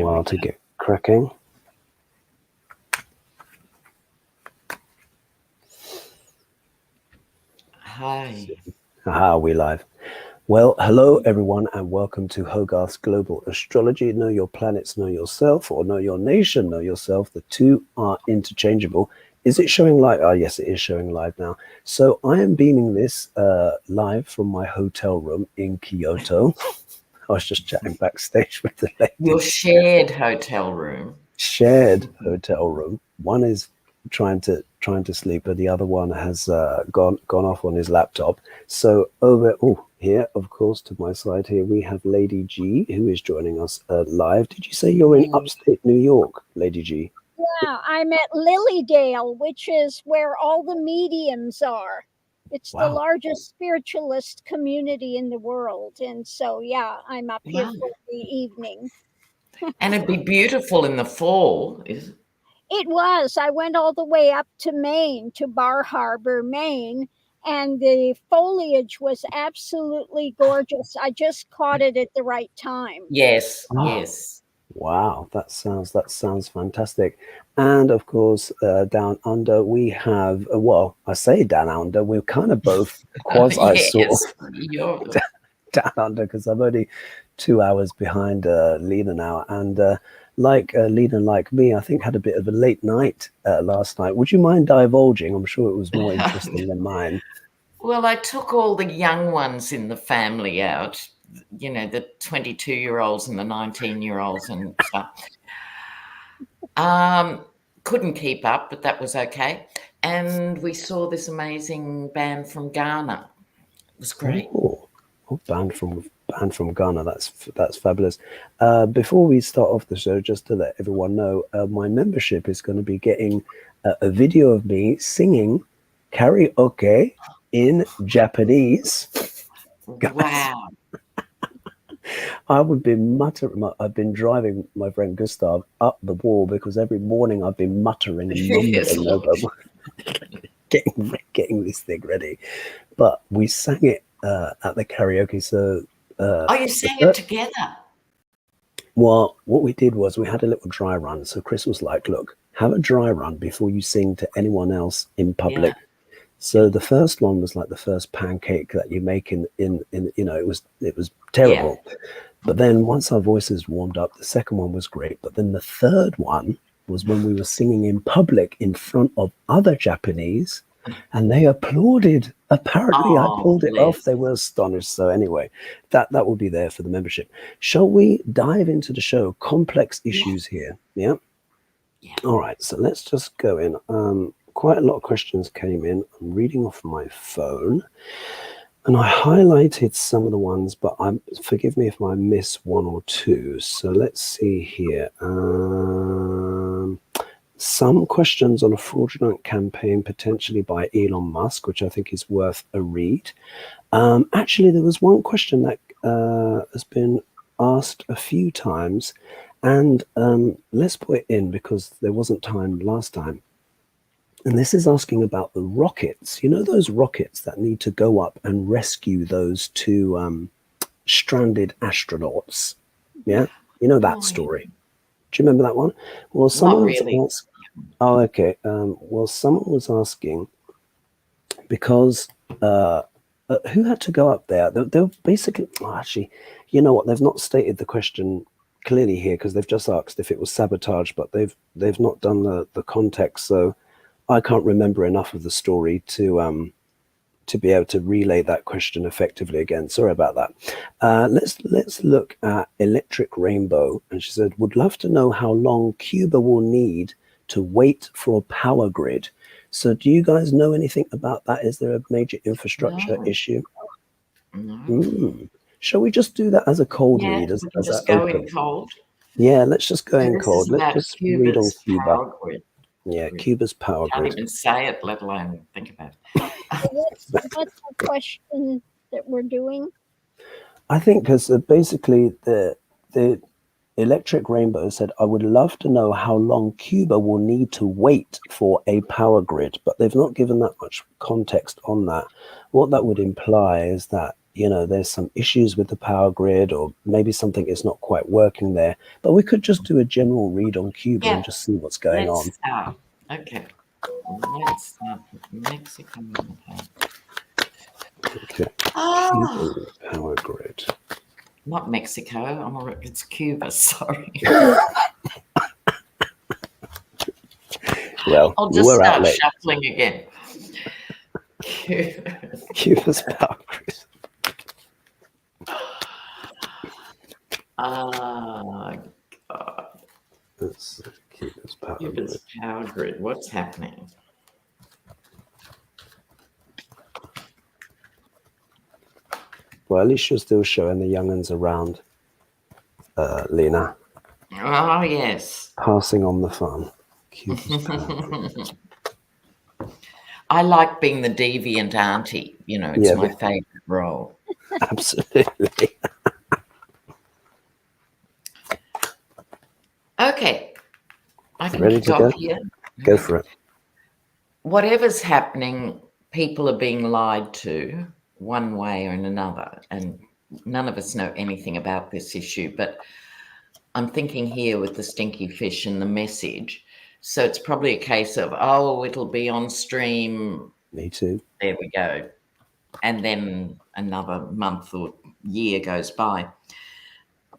while to get cracking. Hi. Aha, we live. Well, hello everyone, and welcome to HoGaLe's Global Astrology. Know your planets, know yourself, or know your nation, know yourself. The two are interchangeable. Is it showing live? Oh, yes, it is showing live now. So I am beaming this live from my hotel room in Kyoto. I was just chatting backstage with the ladies. Your shared hotel room. Shared hotel room. One is trying to sleep, but the other one has gone off on his laptop. So over here, of course, to my side here, we have Lady G, who is joining us live. Did you say you're in upstate New York, Lady G? Yeah, I'm at Lilydale, which is where all the mediums are. It's the largest spiritualist community in the world. And so, yeah, I'm up here for the evening. And it'd be beautiful in the fall. It was. I went all the way up to Maine, to Bar Harbor, Maine, and the foliage was absolutely gorgeous. I just caught it at the right time. Yes, yes. Wow, that sounds fantastic. And of course, down under we have, I say down under, we're kind of both quasi sort of down under, because I'm only 2 hours behind Lena now. And like Lena, like me, I think had a bit of a late night last night. Would you mind divulging? I'm sure it was more interesting than mine. Well, I took all the young ones in the family out, you know, the 22-year-olds and the 19-year-olds and stuff. Couldn't keep up, but that was okay. And we saw this amazing band from Ghana. It was great. Band from Ghana. That's fabulous. Before we start off the show, just to let everyone know, my membership is going to be getting a video of me singing karaoke in Japanese. Wow. I would be muttering. I've been driving my friend Gustav up the wall because every morning I've been muttering and mumbling getting this thing ready. But we sang it at the karaoke. So you sang it together? Well, what we did was we had a little dry run. So Chris was like, "Look, have a dry run before you sing to anyone else in public." Yeah. So the first one was like the first pancake that you make in you know, it was terrible. Yeah. But then once our voices warmed up, the second one was great. But then the third one was when we were singing in public in front of other Japanese, and they applauded. Apparently, I pulled it off. They were astonished. So anyway, that will be there for the membership. Shall we dive into the show? Complex issues here. Yeah. All right. So let's just go in. Quite a lot of questions came in. I'm reading off my phone, and I highlighted some of the ones, but forgive me if I miss one or two. So let's see here. Some questions on a fraudulent campaign potentially by Elon Musk, which I think is worth a read. Actually, there was one question that has been asked a few times, and let's put it in because there wasn't time last time. And this is asking about the rockets. You know, those rockets that need to go up and rescue those two stranded astronauts. Yeah, you know that story. Do you remember that one? Well, someone was asking, well, someone was asking because who had to go up there? They were basically, actually, you know what? They've not stated the question clearly here because they've just asked if it was sabotage, but they've not done the context. So I can't remember enough of the story to be able to relay that question effectively again. Sorry about that. Let's look at Electric Rainbow. And she said, would love to know how long Cuba will need to wait for a power grid. So do you guys know anything about that? Is there a major infrastructure issue? No. Shall we just do that as a cold read? We can just go in cold. Yeah, let's just go in cold. Let's just read on Cuba. Power grid. Yeah, Cuba's power grid. Can't even say it, let alone think about it. What's the question that we're doing? I think because basically the Electric Rainbow said, I would love to know how long Cuba will need to wait for a power grid, but they've not given that much context on that. What that would imply is that there's some issues with the power grid, or maybe something is not quite working there. But we could just do a general read on Cuba and just see what's going on. Start. Okay. Let's start with Mexico. Okay. Cuba power grid. Not Mexico. It's Cuba. Sorry. Well, I'll just start shuffling again. Cuba's power grid. God. That's Cuba's power grid. Cuba's power grid. What's happening? Well, at least you're still showing the young'uns around, Lena. Oh, yes. Passing on the fun. Cuba's power grid. I like being the deviant auntie. It's my favorite role. Absolutely. Okay. I can Ready to go? Here. Go for it. Whatever's happening, people are being lied to one way or another, and none of us know anything about this issue, but I'm thinking here with the stinky fish and the message. So it's probably a case of, it'll be on stream. Me too. There we go. And then another month or year goes by.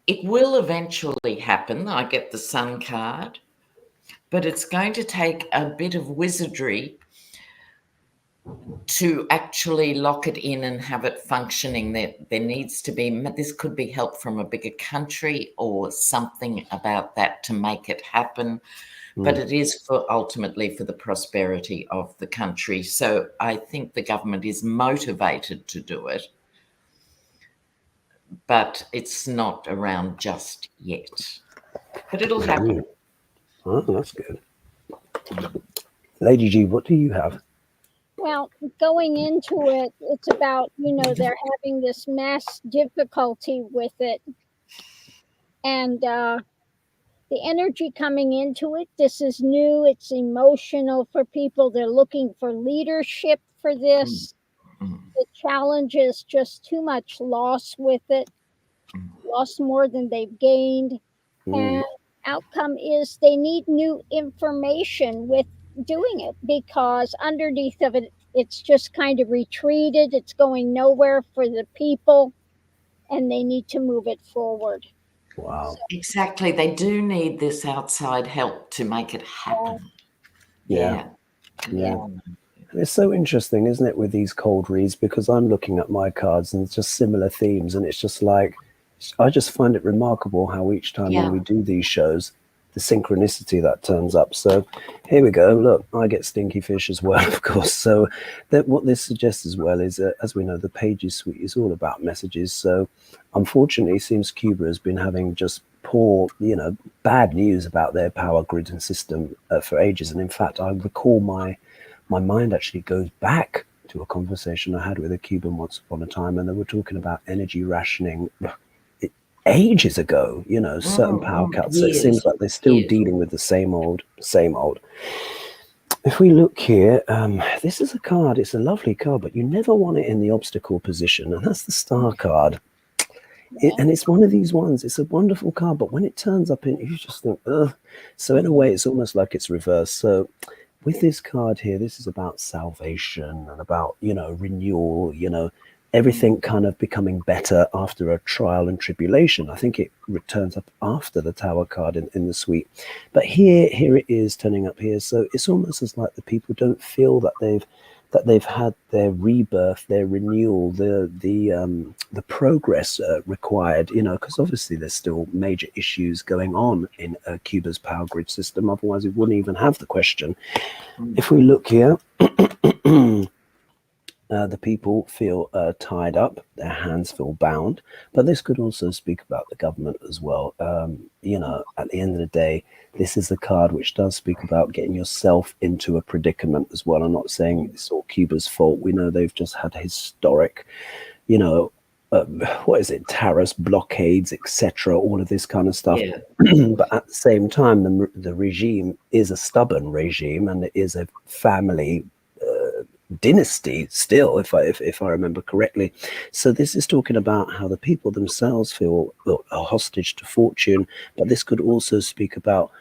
It will eventually happen. I get the Sun card, but it's going to take a bit of wizardry to actually lock it in and have it functioning. There needs to be, this could be help from a bigger country or something about that to make it happen. But it is ultimately for the prosperity of the country. So I think the government is motivated to do it, but it's not around just yet. But it'll happen. Oh, that's good. Lady G, what do you have? Well, going into it, it's about, they're having this mass difficulty with it. And the energy coming into it, this is new, it's emotional for people. They're looking for leadership for this. The challenge is just too much loss with it, lost more than they've gained. And outcome is they need new information with doing it, because underneath of it, it's just kind of retreated. It's going nowhere for the people, and they need to move it forward. Wow. Exactly. They do need this outside help to make it happen. Yeah. It's so interesting, isn't it, with these cold reads, because I'm looking at my cards and it's just similar themes, and it's just like, I just find it remarkable how each time when we do these shows, the synchronicity that turns up. So here we go. Look, I get stinky fish as well, of course. So what this suggests as well is, as we know, the Pages Suite is all about messages. So unfortunately, it seems Cuba has been having just poor, bad news about their power grid and system for ages. And in fact, I recall my mind actually goes back to a conversation I had with a Cuban once upon a time, and they were talking about energy rationing ages ago, certain power cuts. So it seems like they're still dealing with the same old. If we look here, this is a card. It's a lovely card, but you never want it in the obstacle position, and that's the Star card. And it's one of these ones. It's a wonderful card, but when it turns up in, you just think, ugh. So in a way, it's almost like it's reversed. So with this card here, this is about salvation and about, renewal, everything kind of becoming better after a trial and tribulation. I think it returns up after the Tower card in the suite. But here it is turning up here. So it's almost as like the people don't feel that they've had their rebirth, their renewal, the progress required, because obviously there's still major issues going on in Cuba's power grid system. Otherwise, it wouldn't even have the question. If we look here, the people feel tied up, their hands feel bound, but this could also speak about the government as well. At the end of the day, this is a card which does speak about getting yourself into a predicament as well. I'm not saying it's all Cuba's fault. We know they've just had historic, tariffs, blockades, etc., all of this kind of stuff. But at the same time, the regime is a stubborn regime, and it is a family dynasty still, if I remember correctly. So this is talking about how the people themselves feel a hostage to fortune, but this could also speak about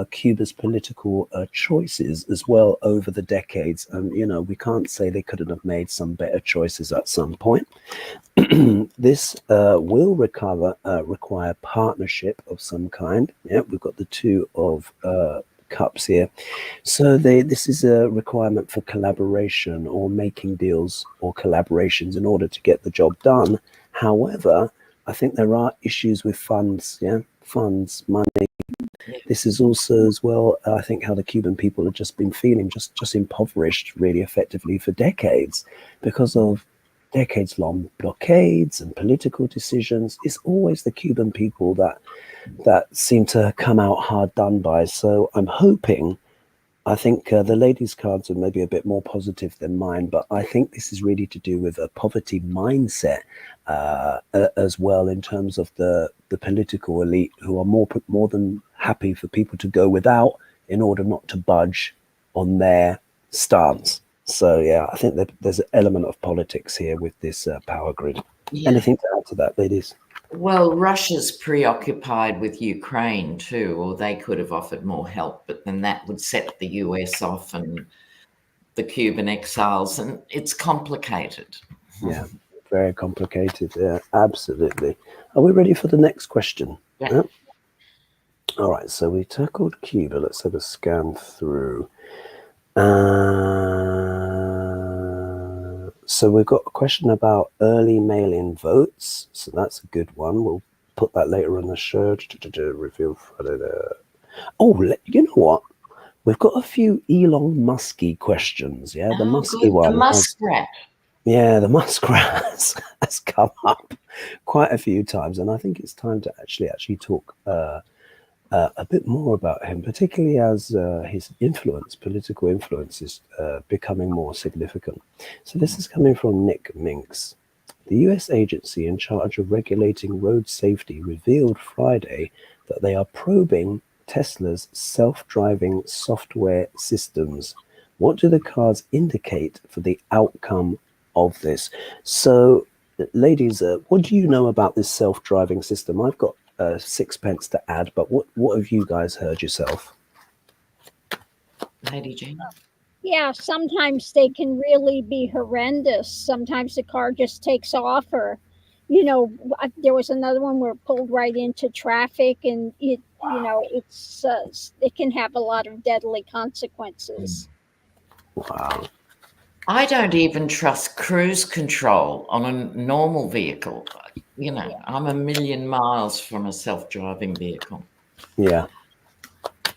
Cuba's political choices as well over the decades. You know, we can't say they couldn't have made some better choices at some point. This will require partnership of some kind. Yeah, we've got the Two of Cups here. So this is a requirement for collaboration or making deals or collaborations in order to get the job done. However, I think there are issues with funds, funds, money. This is also as well, I think, how the Cuban people have just been feeling just impoverished really effectively for decades because of decades-long blockades and political decisions. It's always the Cuban people that seem to come out hard done by. So I'm hoping, I think the ladies' cards are maybe a bit more positive than mine, but I think this is really to do with a poverty mindset as well, in terms of the political elite, who are more than happy for people to go without in order not to budge on their stance. So yeah, I think that there's an element of politics here with this power grid. Yeah. Anything to add to that, ladies? Well, Russia's preoccupied with Ukraine too, or they could have offered more help, but then that would set the US off and the Cuban exiles, and it's complicated. Yeah, very complicated. Yeah, absolutely. Are we ready for the next question? Yeah. All right, so we tackled Cuba. Let's have a scan through. So we've got a question about early mail-in votes. So that's a good one. We'll put that later on the show. Reveal Friday. Oh, you know what? We've got a few Elon Musky questions. Yeah, the Musky one. The muskrat. Yeah, the muskrat has come up quite a few times, and I think it's time to actually talk a bit more about him, particularly as his political influence is becoming more significant. So this is coming from Nick Minks. The US agency in charge of regulating road safety revealed Friday that they are probing Tesla's self-driving software systems. What do the cards indicate for the outcome of this? So, ladies, what do you know about this self-driving system? I've got 6 pence to add, but what have you guys heard yourself? Lady Jean? Yeah, sometimes they can really be horrendous. Sometimes the car just takes off, or, you know, there was another one where it pulled right into traffic, and it can have a lot of deadly consequences. Wow. I don't even trust cruise control on a normal vehicle. You know, I'm a million miles from a self-driving vehicle. Yeah.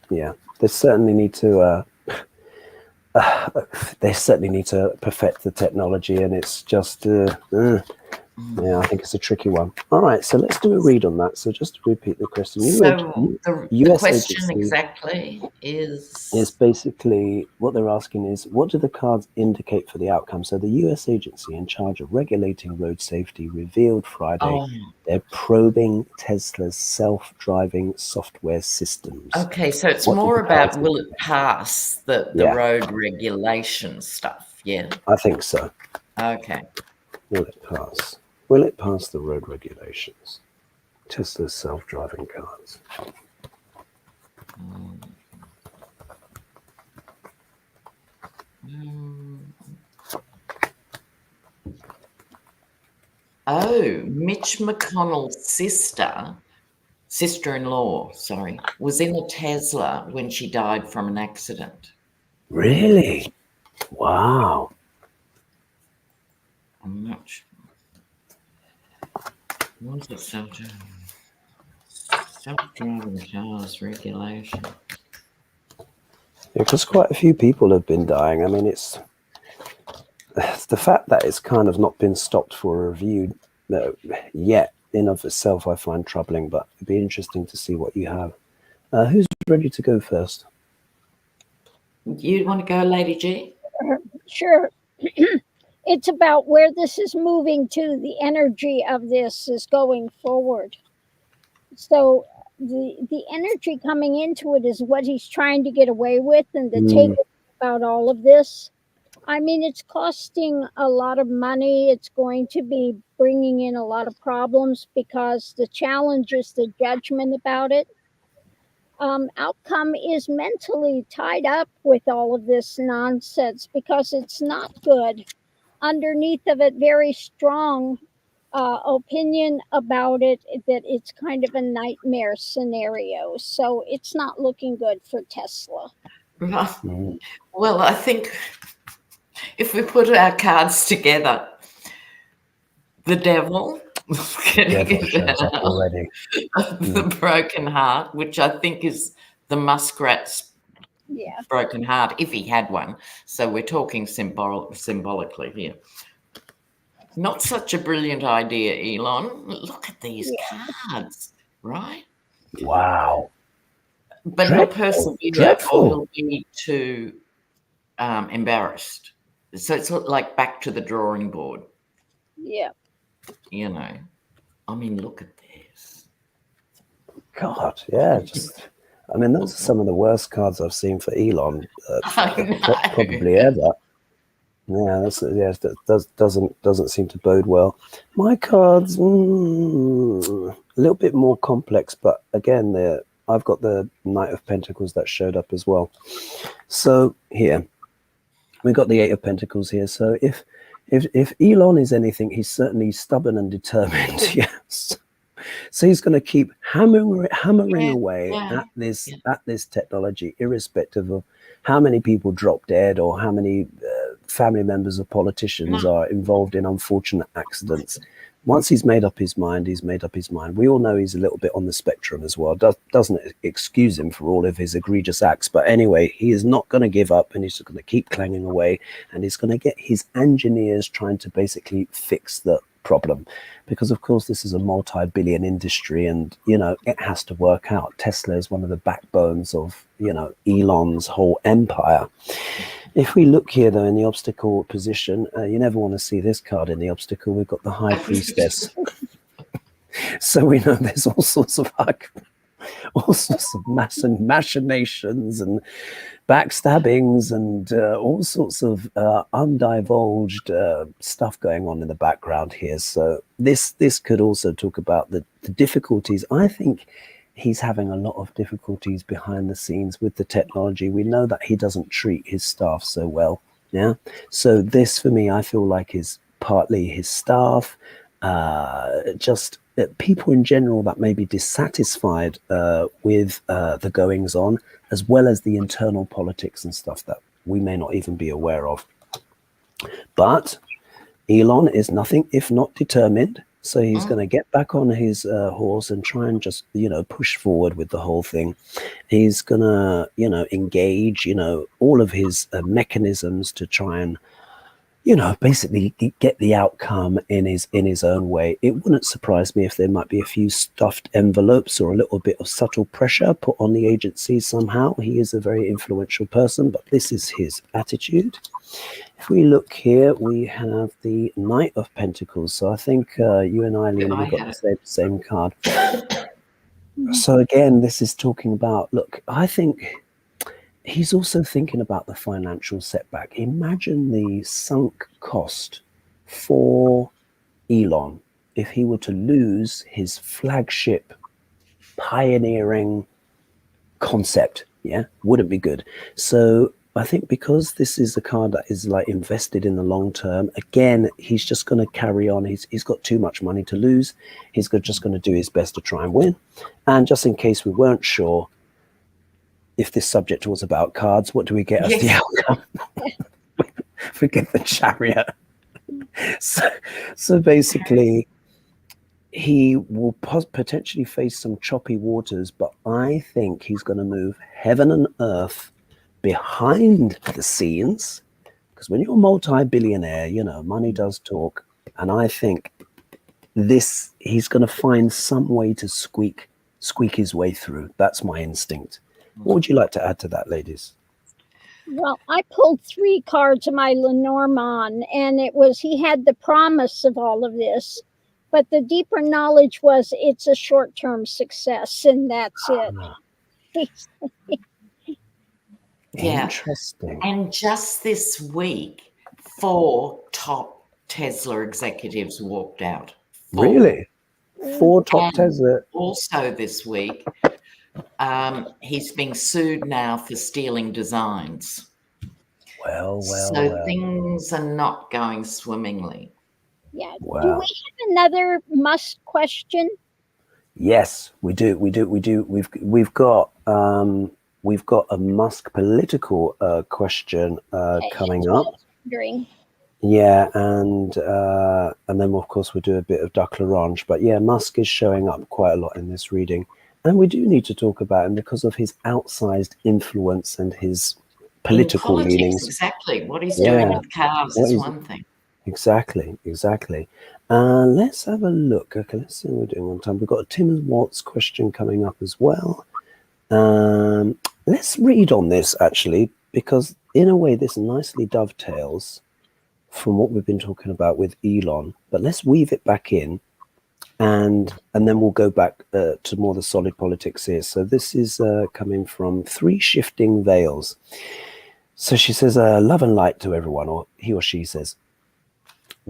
They certainly need to perfect the technology, and it's just yeah, I think it's a tricky one. All right, so let's do a read on that. So just to repeat the question, the question exactly is basically, what they're asking is, what do the cards indicate for the outcome? So the US agency in charge of regulating road safety revealed Friday they're probing Tesla's self-driving software systems. Okay, so it's more about will it pass the road regulation stuff? Yeah, I think so. Okay. Will it pass? Will it pass the road regulations? Tesla's self-driving cars. Oh, Mitch McConnell's sister-in-law, was in a Tesla when she died from an accident. Really? Wow. I'm not sure. What is it? Self-driving cars regulation. Yeah, because quite a few people have been dying. I mean, it's the fact that it's kind of not been stopped for a review yet in of itself I find troubling, but it'd be interesting to see what you have. Who's ready to go first? You want to go, Lady G? Sure. It's about where this is moving to. The energy of this is going forward. So the energy coming into it is what he's trying to get away with, and the take about all of this. I mean, it's costing a lot of money. It's going to be bringing in a lot of problems because the challenge is the judgment about it. Outcome is mentally tied up with all of this nonsense because it's not good. Underneath of it, very strong opinion about it, that it's kind of a nightmare scenario. So it's not looking good for Tesla. Well, I think if we put our cards together, the devil shows up already. The broken heart, which I think is the muskrat's broken heart, if he had one. So we're talking symbolically here. Not such a brilliant idea, Elon. Look at these cards, right? Wow. But he'll persevere or he'll be too embarrassed. So it's sort of like back to the drawing board. Yeah. You know, I mean, look at this. God, yeah. I mean, those are some of the worst cards I've seen for Elon, probably ever. Yeah, that doesn't seem to bode well. My cards, a little bit more complex, but again, I've got the Knight of Pentacles that showed up as well. So here, we got the Eight of Pentacles here. So if Elon is anything, he's certainly stubborn and determined. Yes. So he's going to keep hammering away at this technology, irrespective of how many people drop dead or how many family members of politicians are involved in unfortunate accidents. Once he's made up his mind, he's made up his mind. We all know he's a little bit on the spectrum as well. Doesn't excuse him for all of his egregious acts. But anyway, he is not going to give up, and he's going to keep clanging away, and he's going to get his engineers trying to basically fix the problem, because of course this is a multi-billion industry, and it has to work out. Tesla is one of the backbones of Elon's whole empire. If we look here though in the obstacle position, you never want to see this card in the obstacle. We've got the High Priestess. So we know there's all sorts of machinations and backstabbings and all sorts of undivulged stuff going on in the background here. So this could also talk about the difficulties. I think he's having a lot of difficulties behind the scenes with the technology. We know that he doesn't treat his staff so well. Yeah. So this, for me, I feel like is partly his staff, just people in general that may be dissatisfied with the goings on, as well as the internal politics and stuff that we may not even be aware of. But Elon is nothing if not determined. So he's going to get back on his horse and try and just, push forward with the whole thing. He's going to, engage, all of his mechanisms to try and, basically get the outcome in his own way. It wouldn't surprise me if there might be a few stuffed envelopes or a little bit of subtle pressure put on the agency somehow. He is a very influential person, but this is his attitude. If we look here, we have the Knight of Pentacles. So I think you and I, Lena, we got the same card. So again, this is talking about, look, I think he's also thinking about the financial setback. Imagine the sunk cost for Elon if he were to lose his flagship pioneering concept. Yeah, wouldn't be good. So I think because this is a card that is like invested in the long term, again, he's just going to carry on. He's got too much money to lose. He's just going to do his best to try and win. And just in case we weren't sure if this subject was about cards, what do we get as the outcome? Forget the Chariot. So basically, he will potentially face some choppy waters, but I think he's going to move heaven and earth behind the scenes, because when you're a multi-billionaire, money does talk. And I think he's going to find some way to squeak his way through. That's my instinct. What would you like to add to that, ladies? Well, I pulled 3 cards of my Lenormand, and he had the promise of all of this, but the deeper knowledge was it's a short-term success, and that's it. Yeah. Interesting. And just this week, 4 top Tesla executives walked out. 4. Really? 4 top And Tesla. also this week, he's being sued now for stealing designs. So things are not going swimmingly. Yeah. Wow. Do we have another Musk question? Yes, we do. We've got a Musk political question coming up. Yeah, and then of course we'll do a bit of Duck Larange. But yeah, Musk is showing up quite a lot in this reading, and we do need to talk about him because of his outsized influence and his political leanings. Exactly. What he's doing with cars is one thing. Exactly. Let's have a look. Okay, let's see what we're doing on time. We've got a Tim Walz question coming up as well. Let's read on this actually, because in a way this nicely dovetails from what we've been talking about with Elon. But let's weave it back in, and then we'll go back to more the solid politics here. So this is coming from 3 Shifting Veils. So she says, love and light to everyone, or he or she says,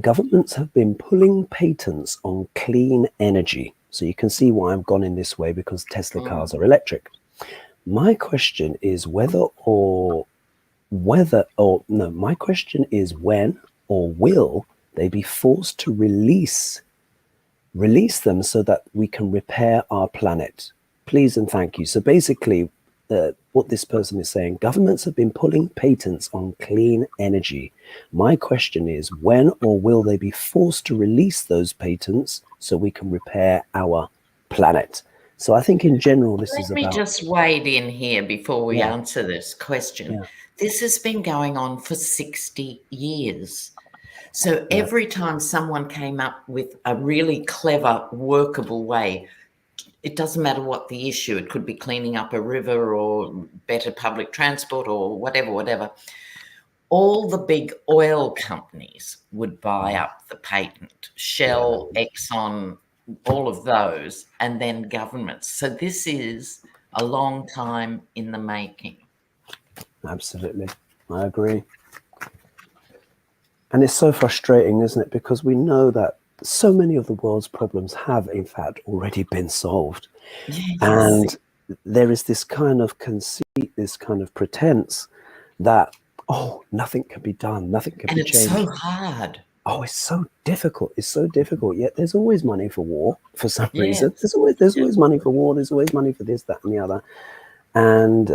governments have been pulling patents on clean energy. So you can see why I've gone in this way, because Tesla cars are electric. My question is my question is when or will they be forced to release them so that we can repair our planet? Please and thank you. So basically, what this person is saying, governments have been pulling patents on clean energy. My question is, when or will they be forced to release those patents so we can repair our planet? So I think in general, this is about... Let me just wade in here before we answer this question. Yeah. This has been going on for 60 years. So every time someone came up with a really clever, workable way, it doesn't matter what the issue, it could be cleaning up a river or better public transport or whatever. All the big oil companies would buy up the patent, Shell, Exxon, all of those, and then governments. So this is a long time in the making. Absolutely. I agree. And it's so frustrating, isn't it? Because we know that so many of the world's problems have, in fact, already been solved. Yes. And there is this kind of conceit, this kind of pretense that, nothing can be done, nothing can be changed. And it's so hard. Oh, it's so difficult. It's so difficult. Yet there's always money for war for some reason. There's always money for war. There's always money for this, that, and the other. And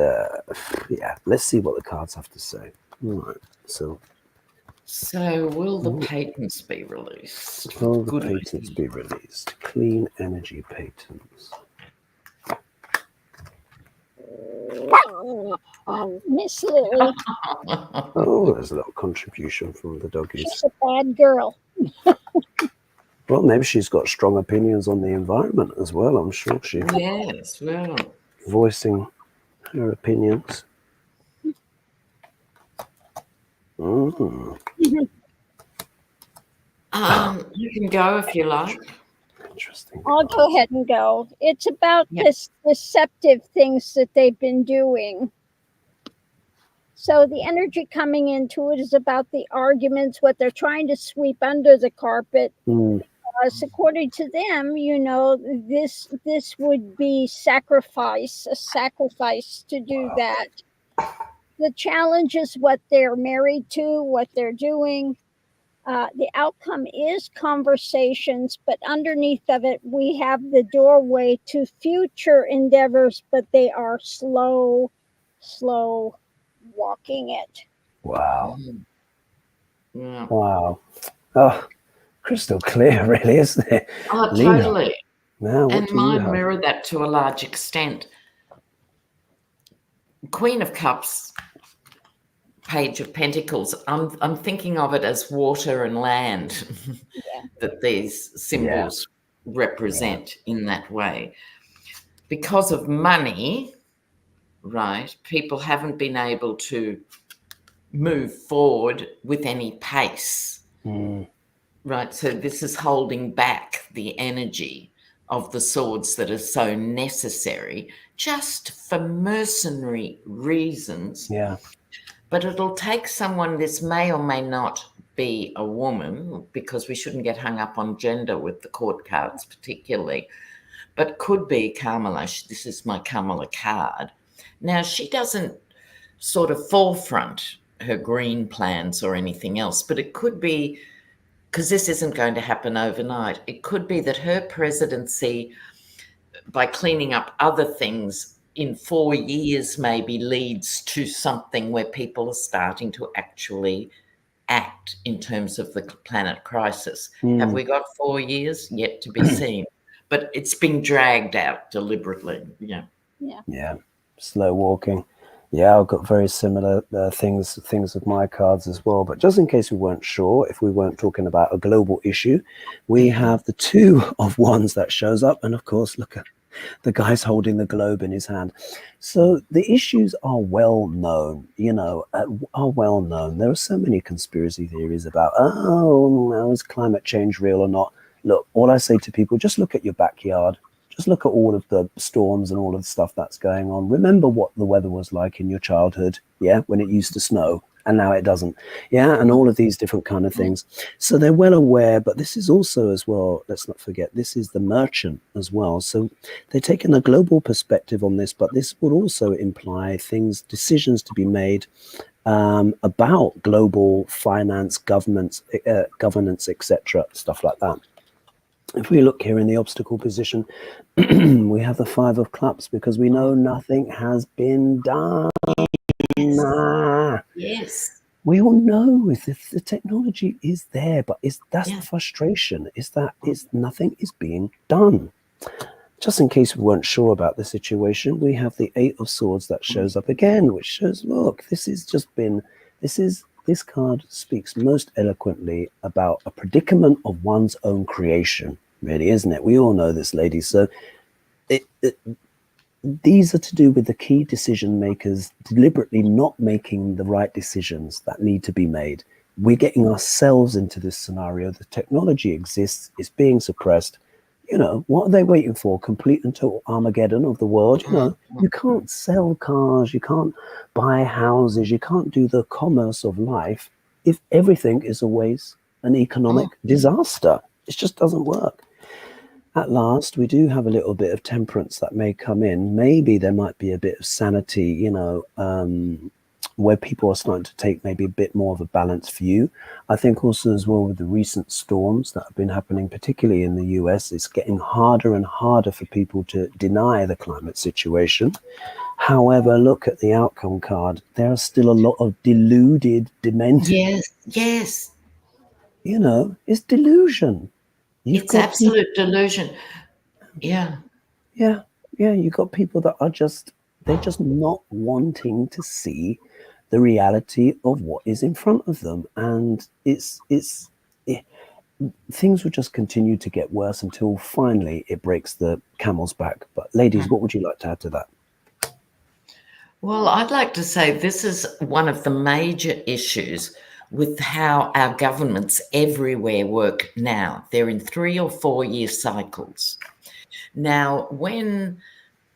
let's see what the cards have to say. All right. So will the patents be released? Will the patents be released? Clean energy patents. Miss Lily. Oh, there's a little contribution from the doggies. She's a bad girl. Well, maybe she's got strong opinions on the environment as well. I'm sure she. Yes, well. Voicing her opinions. You can go if you like. Interesting. I'll go ahead and go. It's about this deceptive things that they've been doing. So the energy coming into it is about the arguments, what they're trying to sweep under the carpet. So according to them, this would be a sacrifice to do that. The challenge is what they're married to, what they're doing. The outcome is conversations, but underneath of it, we have the doorway to future endeavors, but they are slow walking it. Wow. Yeah. Wow. Oh, crystal clear, really, isn't it? Oh, Lena, totally. now, and mine mirror that to a large extent. Queen of Cups, Page of Pentacles, I'm thinking of it as water and land that these symbols represent in that way. Because of money, right, people haven't been able to move forward with any pace, right? So this is holding back the energy of the swords that are so necessary just for mercenary reasons. Yeah. But it'll take someone, this may or may not be a woman, because we shouldn't get hung up on gender with the court cards particularly, but could be Kamala. This is my Kamala card. Now, she doesn't sort of forefront her green plans or anything else, but it could be, because this isn't going to happen overnight, it could be that her presidency, by cleaning up other things in 4 years, maybe leads to something where people are starting to actually act in terms of the planet crisis. Have we got 4 years? Yet to be seen. But it's being dragged out deliberately. Yeah. Slow walking. Yeah, I've got very similar things with my cards as well. But just in case we weren't sure, if we weren't talking about a global issue, we have the Two of Wands that shows up. And of course, look at the guy's holding the globe in his hand. So the issues are well known, are well known. There are so many conspiracy theories about, is climate change real or not? Look, all I say to people, just look at your backyard. Just look at all of the storms and all of the stuff that's going on. Remember what the weather was like in your childhood, when it used to snow and now it doesn't, and all of these different kind of things. So they're well aware, but this is also as well, let's not forget, this is the merchant as well. So they're taking a global perspective on this, but this would also imply decisions to be made about global finance, governance, etc., stuff like that. If we look here in the obstacle position, we have the Five of Cups, because we know nothing has been done. Yes. We all know the technology is there, but that's the frustration, is that nothing is being done. Just in case we weren't sure about the situation, we have the Eight of Swords that shows up again, which shows, look, this card speaks most eloquently about a predicament of one's own creation, really, isn't it? We all know this, ladies. So these are to do with the key decision makers deliberately not making the right decisions that need to be made. We're getting ourselves into this scenario. The technology exists, it's being suppressed. What are they waiting for? Complete and total Armageddon of the world? You can't sell cars, you can't buy houses, you can't do the commerce of life if everything is always an economic disaster. It just doesn't work. At last, we do have a little bit of temperance that may come in. Maybe there might be a bit of sanity, where people are starting to take maybe a bit more of a balanced view. I think also as well with the recent storms that have been happening, particularly in the US, it's getting harder and harder for people to deny the climate situation. However, look at the outcome card. There are still a lot of deluded, demented. Yes. It's delusion. It's absolute delusion. Yeah. You've got people that are they're just not wanting to see the reality of what is in front of them, and things will just continue to get worse until finally it breaks the camel's back. But ladies, what would you like to add to that? Well, I'd like to say this is one of the major issues with how our governments everywhere work now. They're in 3 or 4 year cycles. Now, when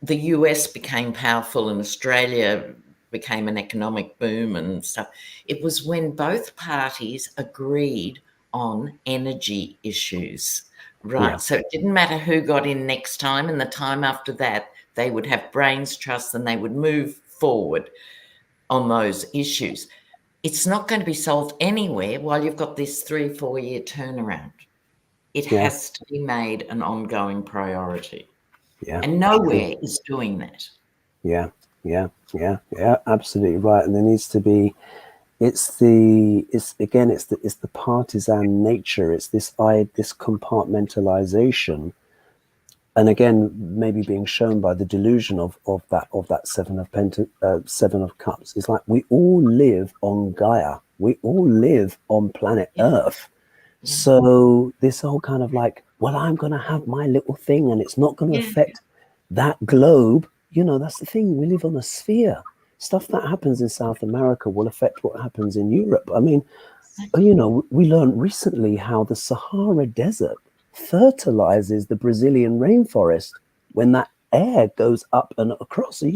the US became powerful and Australia became an economic boom and stuff, it was when both parties agreed on energy issues, right? Yeah. So it didn't matter who got in next time, and the time after that, they would have brains trust and they would move forward on those issues. It's not going to be solved anywhere while you've got this 3-4 year turnaround. It has to be made an ongoing priority. Yeah. And nowhere is doing that. Yeah, absolutely right. And there needs to be, it's the partisan nature. It's this compartmentalization. And again, maybe being shown by the delusion of that Seven of Cups. It's like we all live on Gaia. We all live on planet Earth. Yeah. So this whole kind of like, well, I'm going to have my little thing and it's not going to affect that globe. That's the thing. We live on a sphere. Stuff that happens in South America will affect what happens in Europe. I mean, we learned recently how the Sahara Desert fertilizes the Brazilian rainforest when that air goes up and across. So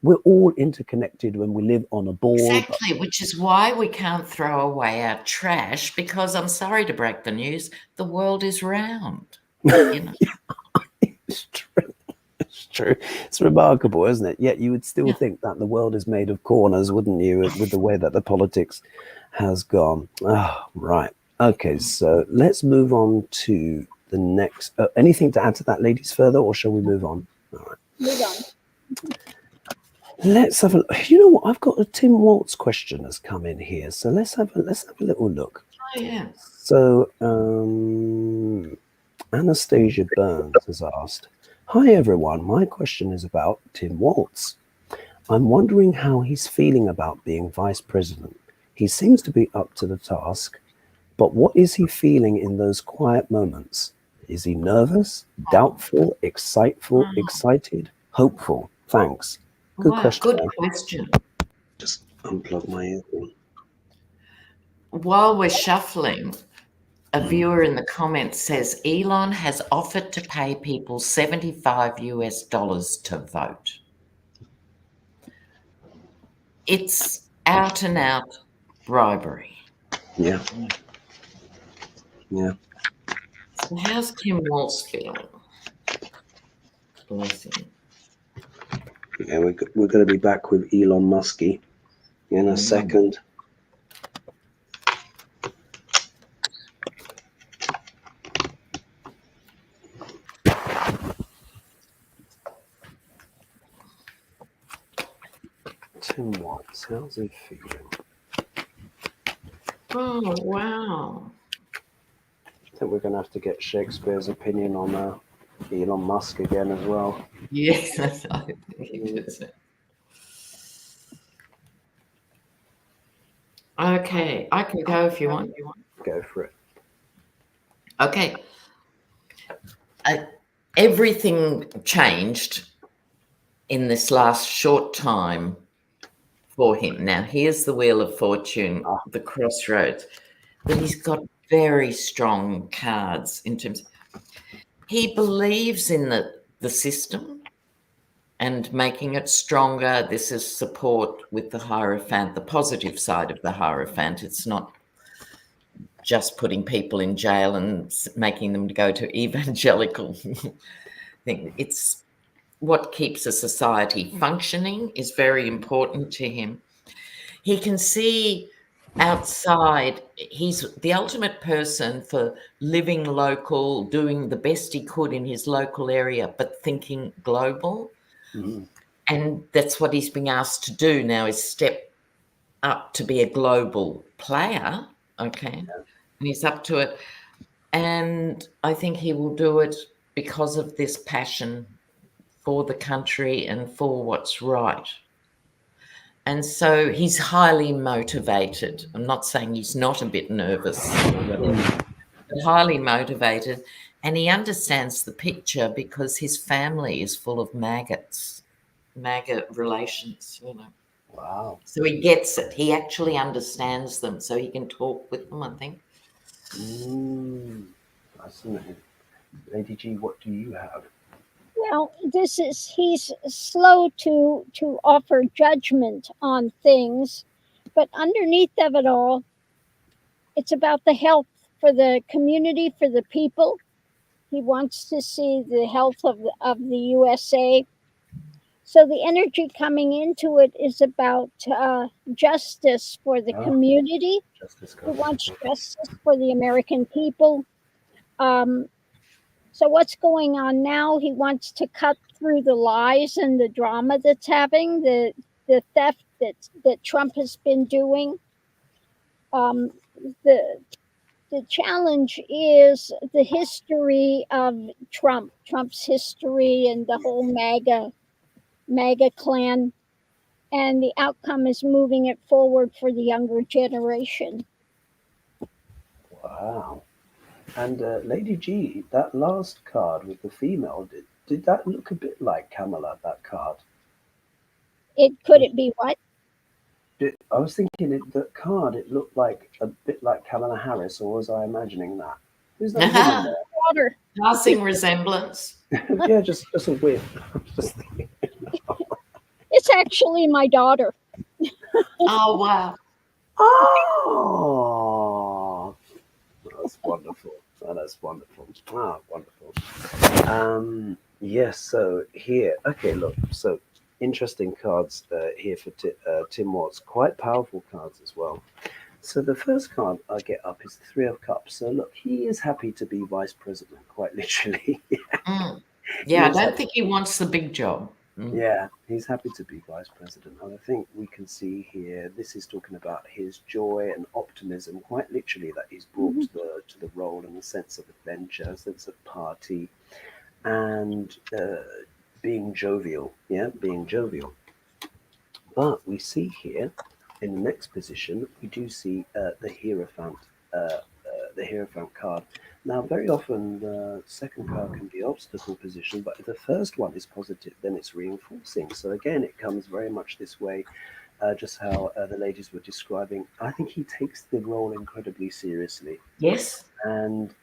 we're all interconnected when we live on a board. Exactly, which is why we can't throw away our trash, because I'm sorry to break the news, the world is round. You know? It's true. It's true. It's remarkable, isn't it? Yet you would still think that the world is made of corners, wouldn't you, with the way that the politics has gone. Oh, right. Okay, so let's move on to the next. Anything to add to that, ladies, further, or shall we move on? All right. Move on. Let's have a. You know what? I've got a Tim Walz question has come in here, so let's have a little look. Oh yeah. So Anastasia Burns has asked, "Hi everyone, my question is about Tim Walz. I'm wondering how he's feeling about being vice president. He seems to be up to the task, but what is he feeling in those quiet moments? Is he nervous, doubtful, excited, hopeful? Thanks." Good question. Good question. Just unplug my earphone. While we're shuffling, a viewer in the comments says Elon has offered to pay people $75 to vote. It's out and out bribery. Yeah. Yeah. So how's Tim Walz feeling? Bless him. Yeah, we're going to be back with Elon Musk in a second. Tim Walz, how's he feeling? Oh, wow. I think we're going to have to get Shakespeare's opinion on Elon Musk again as well. Yes, I think it is. Okay, I can go if you want. Go for it. Okay. Everything changed in this last short time for him. Now, here's the Wheel of Fortune, the crossroads, but he's got very strong cards in terms of, he believes in the system and making it stronger. This is support with the Hierophant, the positive side of the Hierophant. It's not just putting people in jail and making them go to evangelical thing. It's what keeps a society functioning is very important to him. He can see outside. He's the ultimate person for living local, doing the best he could in his local area, but thinking global. Mm-hmm. And that's what he's being asked to do now, is step up to be a global player. Okay. Yeah. And he's up to it. And I think he will do it because of this passion for the country and for what's right. And so he's highly motivated. I'm not saying he's not a bit nervous, but highly motivated. And he understands the picture because his family is full of maggots, maggot relations, you know. Wow. So he gets it. He actually understands them, so he can talk with them, I think. Fascinating. Lady G, what do you have? Well, he's slow to offer judgment on things, but underneath of it all, it's about the health for the community, for the people. He wants to see the health of the USA. So the energy coming into it is about justice for the community. He wants justice for the American people. So what's going on now? He wants to cut through the lies and the drama that's having, the theft that Trump has been doing. The challenge is the history of Trump's history and the whole MAGA clan, and the outcome is moving it forward for the younger generation. Wow. And Lady G, that last card with the female, did that look a bit like Kamala, that card? Could it be what? I was thinking that card, it looked like a bit like Kamala Harris, or was I imagining that? Who's that woman there? Daughter. Passing resemblance. Yeah, just a whiff. Just It's actually my daughter. Oh, wow. oh, that's wonderful. Oh, that's wonderful. Ah, wonderful. Yes. So here, okay. Look. So interesting cards here for Tim Walz. Quite powerful cards as well. So the first card I get up is the Three of Cups. So look, he is happy to be vice president, quite literally. Mm. He Yeah, I is don't happy. think he wants the big job. Yeah, he's happy to be vice president. And I think we can see here, this is talking about his joy and optimism, quite literally, that he's brought to the role, and a sense of adventure, a sense of party, and being jovial. Yeah, being jovial. But we see here, in the next position, we do see the Hierophant card. Now, very often the second card can be obstacle position, but if the first one is positive, then it's reinforcing. So again, it comes very much this way, just how the ladies were describing. I think he takes the role incredibly seriously. Yes. And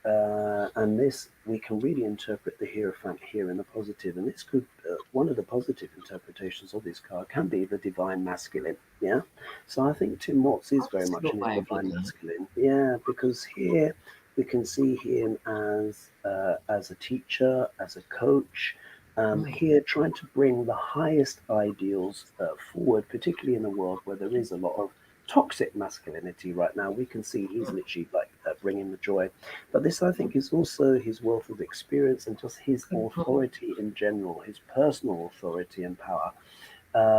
this, we can really interpret the Hierophant here in a positive, and this could one of the positive interpretations of this card can be the divine masculine. Yeah, so I think Tim Walz is very much in his divine masculine. Yeah, because here we can see him as a teacher, as a coach. Here, trying to bring the highest ideals forward, particularly in a world where there is a lot of toxic masculinity right now. We can see he's literally like bringing the joy. But this, I think, is also his wealth of experience and just his authority in general, his personal authority and power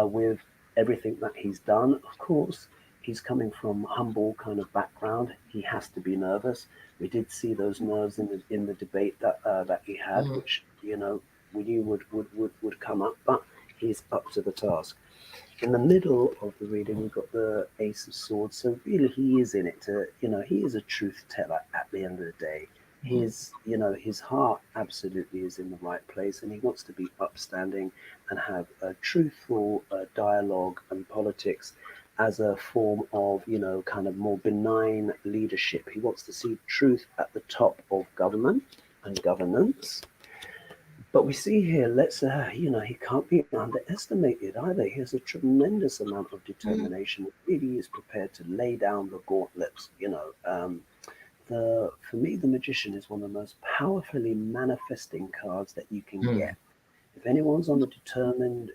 with everything that he's done. Of course, he's coming from humble kind of background. He has to be nervous. We did see those nerves in the debate that he had, which we knew would come up, but he's up to the task. In the middle of the reading, we've got the Ace of Swords. So really, he is in it he is a truth teller at the end of the day. His heart absolutely is in the right place, and he wants to be upstanding and have a truthful dialogue and politics as a form of, kind of more benign leadership. He wants to see truth at the top of government and governance. But we see here, he can't be underestimated either. He has a tremendous amount of determination. He really is prepared to lay down the gauntlets. For me, the Magician is one of the most powerfully manifesting cards that you can get. If anyone's on the determined,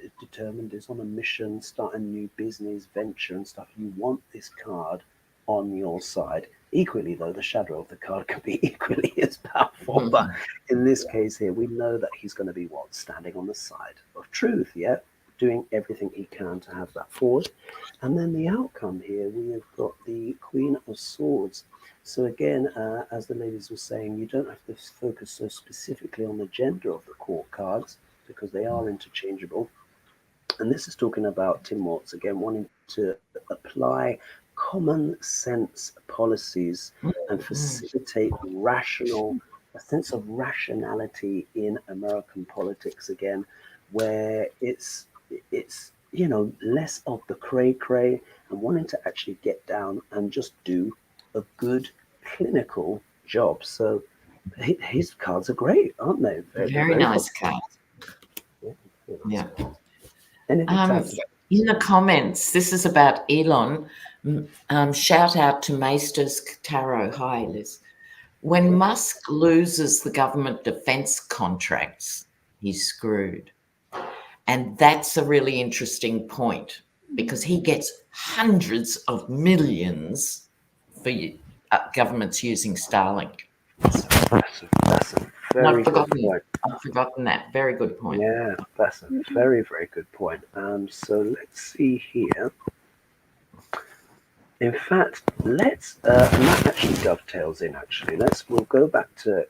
is on a mission, start a new business venture and stuff, you want this card on your side. Equally, though, the shadow of the card can be equally as powerful. But in this case here, we know that he's going to be standing on the side of truth, doing everything he can to have that forward. And then the outcome here, we have got the Queen of Swords. So again, as the ladies were saying, you don't have to focus so specifically on the gender of the court cards because they are interchangeable. And this is talking about Tim Walz, again, wanting to apply common sense policies and facilitate a sense of rationality in American politics again, where it's less of the cray and wanting to actually get down and just do a good clinical job. So his cards are great, aren't they? Very nice card. Yeah. In the comments, this is about Elon. Shout out to Maester's Tarot. Hi, Liz. When Musk loses the government defense contracts, he's screwed. And that's a really interesting point because he gets hundreds of millions for governments using Starlink. That's a very good point. I've forgotten that. Very good point. Yeah, that's a very, very good point. So let's see here. In fact, and that actually dovetails in. Actually, we'll go back to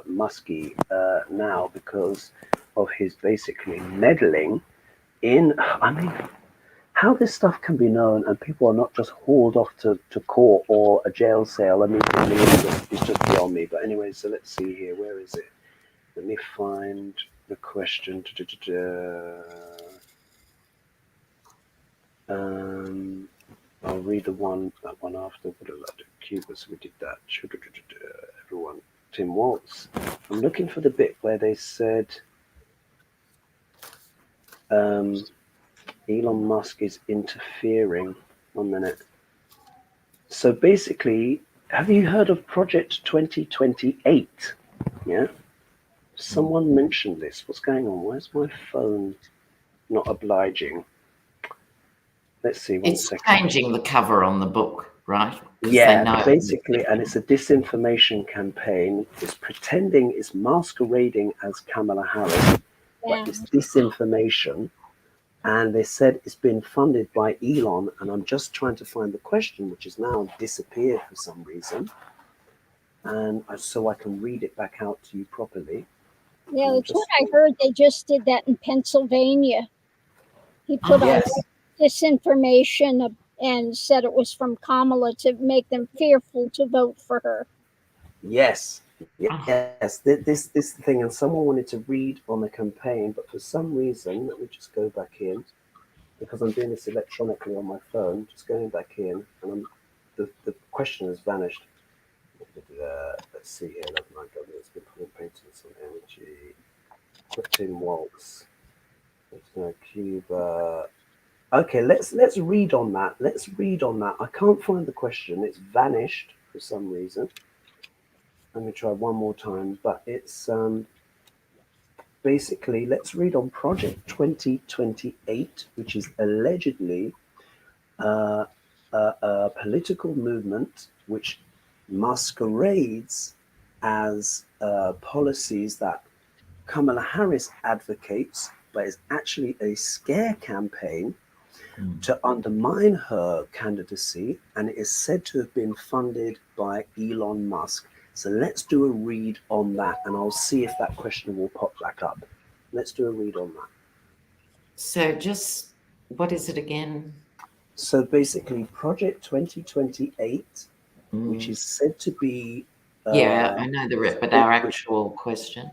Muskie now because of his basically meddling in. I mean, how this stuff can be known and people are not just hauled off to court or a jail cell immediately is just beyond me. But anyway, so let's see here. Where is it? Let me find the question. I'll read that one after. What did I do? Cuba, so we did that. Everyone Tim Walz. I'm looking for the bit where they said Elon Musk is interfering. 1 minute. So basically, have you heard of Project 2028? Yeah? Someone mentioned this. What's going on? Why is my phone not obliging? Let's see. It's 1 second. changing the cover on the book, right? Yeah, basically, and it's a disinformation campaign. It's pretending, it's masquerading as Kamala Harris, but it's disinformation. And they said it's been funded by Elon, and I'm just trying to find the question, which has now disappeared for some reason. And so I can read it back out to you properly. Yeah, that's what I heard. They just did that in Pennsylvania. He put out disinformation and said it was from Kamala to make them fearful to vote for her. Yes. Yes, this thing, and someone wanted to read on the campaign, but for some reason, let me just go back in, because I'm doing this electronically on my phone, just going back in, and the question has vanished. Let's see here, it's been putting paintings on energy. Tim Walz. Cuba. Okay, let's read on that. Let's read on that. I can't find the question. It's vanished for some reason. Let me try one more time, but it's basically, let's read on Project 2028, which is allegedly a political movement which masquerades as policies that Kamala Harris advocates, but is actually a scare campaign to undermine her candidacy, and it is said to have been funded by Elon Musk. So let's do a read on that, and I'll see if that question will pop back up. Let's do a read on that. So just, what is it again? So basically, Project 2028, which is said to be... I know the rip, but our actual question.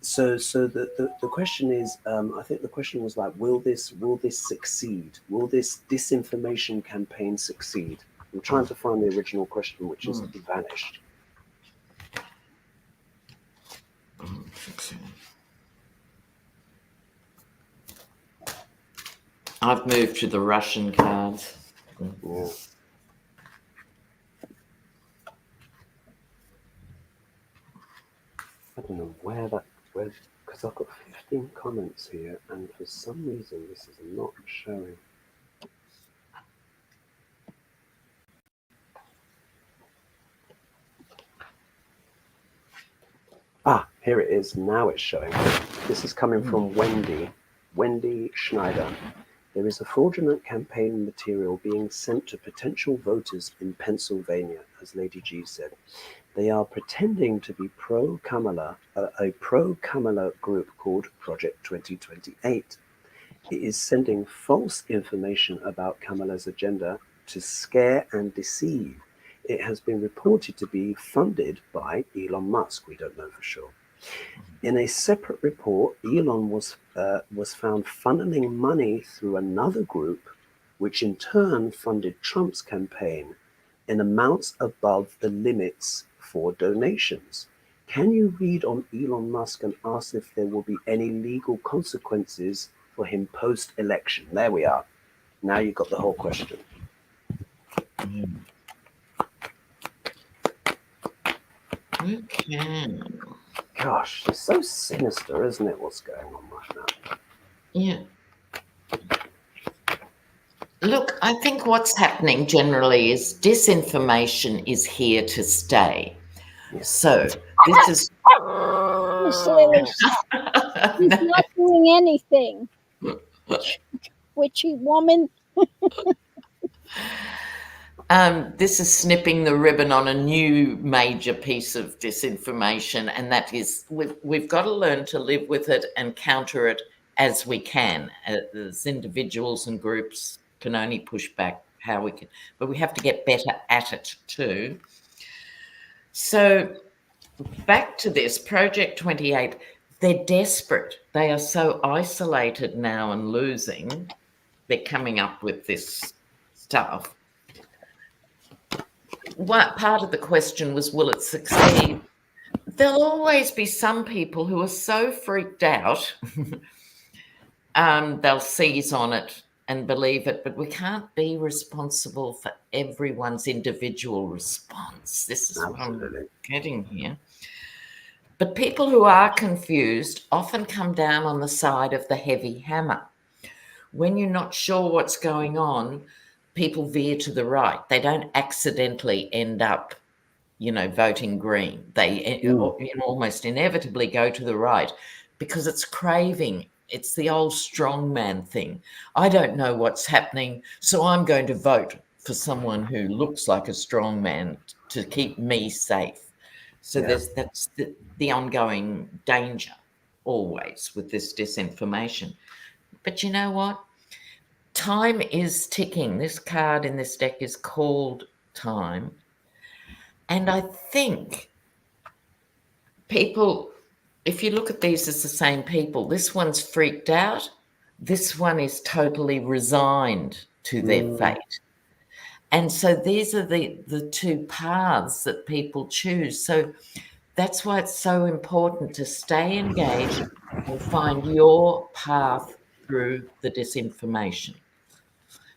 So the question is, I think the question was like, will this succeed? Will this disinformation campaign succeed? I'm trying to find the original question, which has vanished. I've moved to the Russian cards. Yeah. I don't know because I've got 15 comments here, and for some reason this is not showing. Here it is. Now it's showing. This is coming from Wendy Schneider. There is a fraudulent campaign material being sent to potential voters in Pennsylvania, as Lady G said. They are pretending to be pro-Kamala, a pro-Kamala group called Project 2028. It is sending false information about Kamala's agenda to scare and deceive. It has been reported to be funded by Elon Musk. We don't know for sure. In a separate report, Elon was found funneling money through another group, which in turn funded Trump's campaign in amounts above the limits for donations. Can you read on Elon Musk and ask if there will be any legal consequences for him post-election? There we are. Now you've got the whole question. Okay. Gosh, it's so sinister, isn't it, what's going on right now? Yeah. Look, I think what's happening generally is disinformation is here to stay. Yes. So this is... Miss Lily, he's not doing anything. Witchy woman. This is snipping the ribbon on a new major piece of disinformation, and that is we've got to learn to live with it and counter it as we can. As individuals and groups can only push back how we can, but we have to get better at it too. So back to this Project 28, they're desperate. They are so isolated now and losing. They're coming up with this stuff. What part of the question was, will it succeed? there'll always be some people who are so freaked out, they'll seize on it and believe it, but we can't be responsible for everyone's individual response. This is what I'm getting here. But people who are confused often come down on the side of the heavy hammer. When you're not sure what's going on, people veer to the right. They don't accidentally end up, voting green. They almost inevitably go to the right because it's craving. It's the old strongman thing. I don't know what's happening, so I'm going to vote for someone who looks like a strongman to keep me safe. So that's the ongoing danger always with this disinformation. But you know what? Time is ticking. This card in this deck is called Time. And I think people, if you look at these as the same people, this one's freaked out. This one is totally resigned to their fate. And so these are the two paths that people choose. So that's why it's so important to stay engaged and find your path through the disinformation.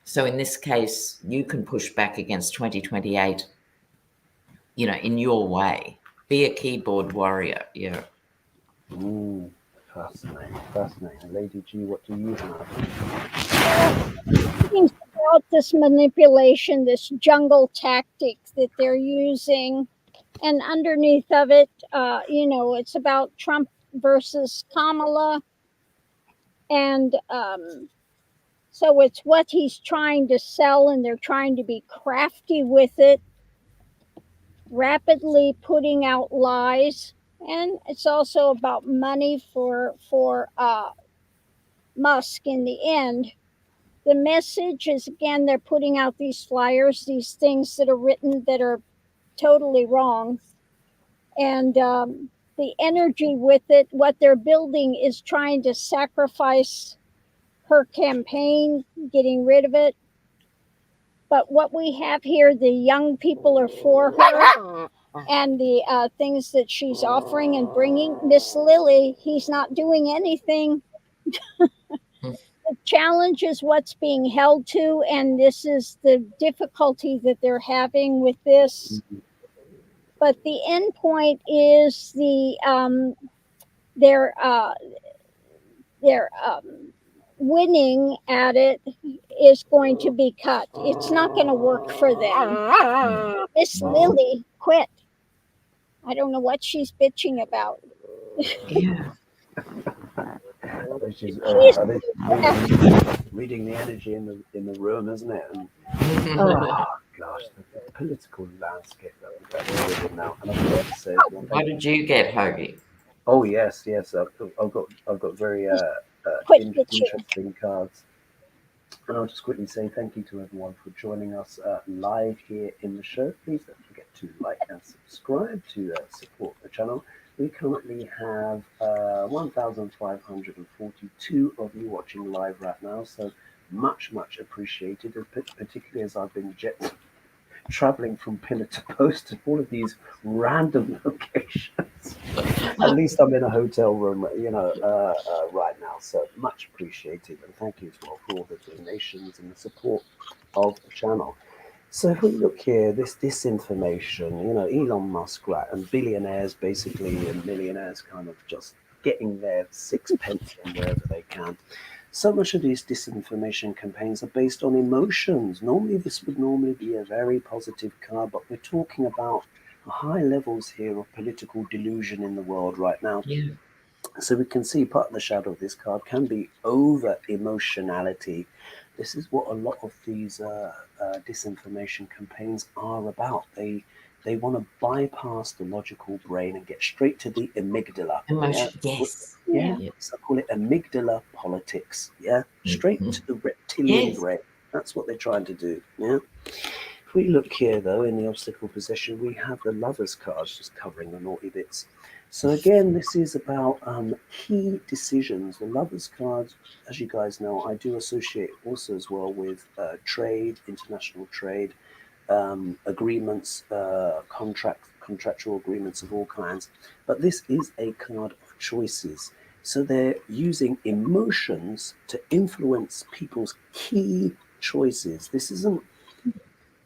So in this case, you can push back against 2028, in your way. Be a keyboard warrior. Yeah. Fascinating. Lady G, what do you have? Things about this manipulation, this jungle tactic that they're using. And underneath of it, it's about Trump versus Kamala. And so it's what he's trying to sell, and they're trying to be crafty with it, rapidly putting out lies. And it's also about money for Musk in the end. The message is, again, they're putting out these flyers, these things that are written that are totally wrong. And the energy with it, what they're building is trying to sacrifice her campaign, getting rid of it. But what we have here, the young people are for her, and the things that she's offering and bringing. Miss Lily, he's not doing anything. The challenge is what's being held to, and this is the difficulty that they're having with this. But the end point is they're winning at it is going to be cut. It's not going to work for them. Miss Lily quit. I don't know what she's bitching about. Yeah. She's reading the energy in the room, isn't it? And, oh gosh, the political landscape that we're living now. And I've got to say, what did you get, Hoagie? Oh yes. I've got very interesting cards. And I'll just quickly say thank you to everyone for joining us live here in the show. Please don't forget to like and subscribe to support the channel. We currently have 1,542 of you watching live right now, so much appreciated, particularly as I've been traveling from pillar to post to all of these random locations. At least I'm in a hotel room, right now, so much appreciated, and thank you as well for all the donations and the support of the channel. So if we look here, this disinformation, Elon Musk, right, and billionaires basically, and millionaires kind of just getting their sixpence from wherever they can. So much of these disinformation campaigns are based on emotions. This would normally be a very positive card, but we're talking about high levels here of political delusion in the world right now. Yeah. So we can see part of the shadow of this card can be over emotionality. This is what a lot of these disinformation campaigns are about. They want to bypass the logical brain and get straight to the amygdala. Emotion, yes. Yeah. So I call it amygdala politics. Yeah, straight to the reptilian brain. That's what they're trying to do. Yeah. If we look here, though, in the obstacle position, we have the Lovers cards just covering the naughty bits. So again, this is about key decisions. The Lovers cards, as you guys know, I do associate also as well with trade, international trade, agreements, contractual agreements of all kinds. But this is a card of choices. So they're using emotions to influence people's key choices.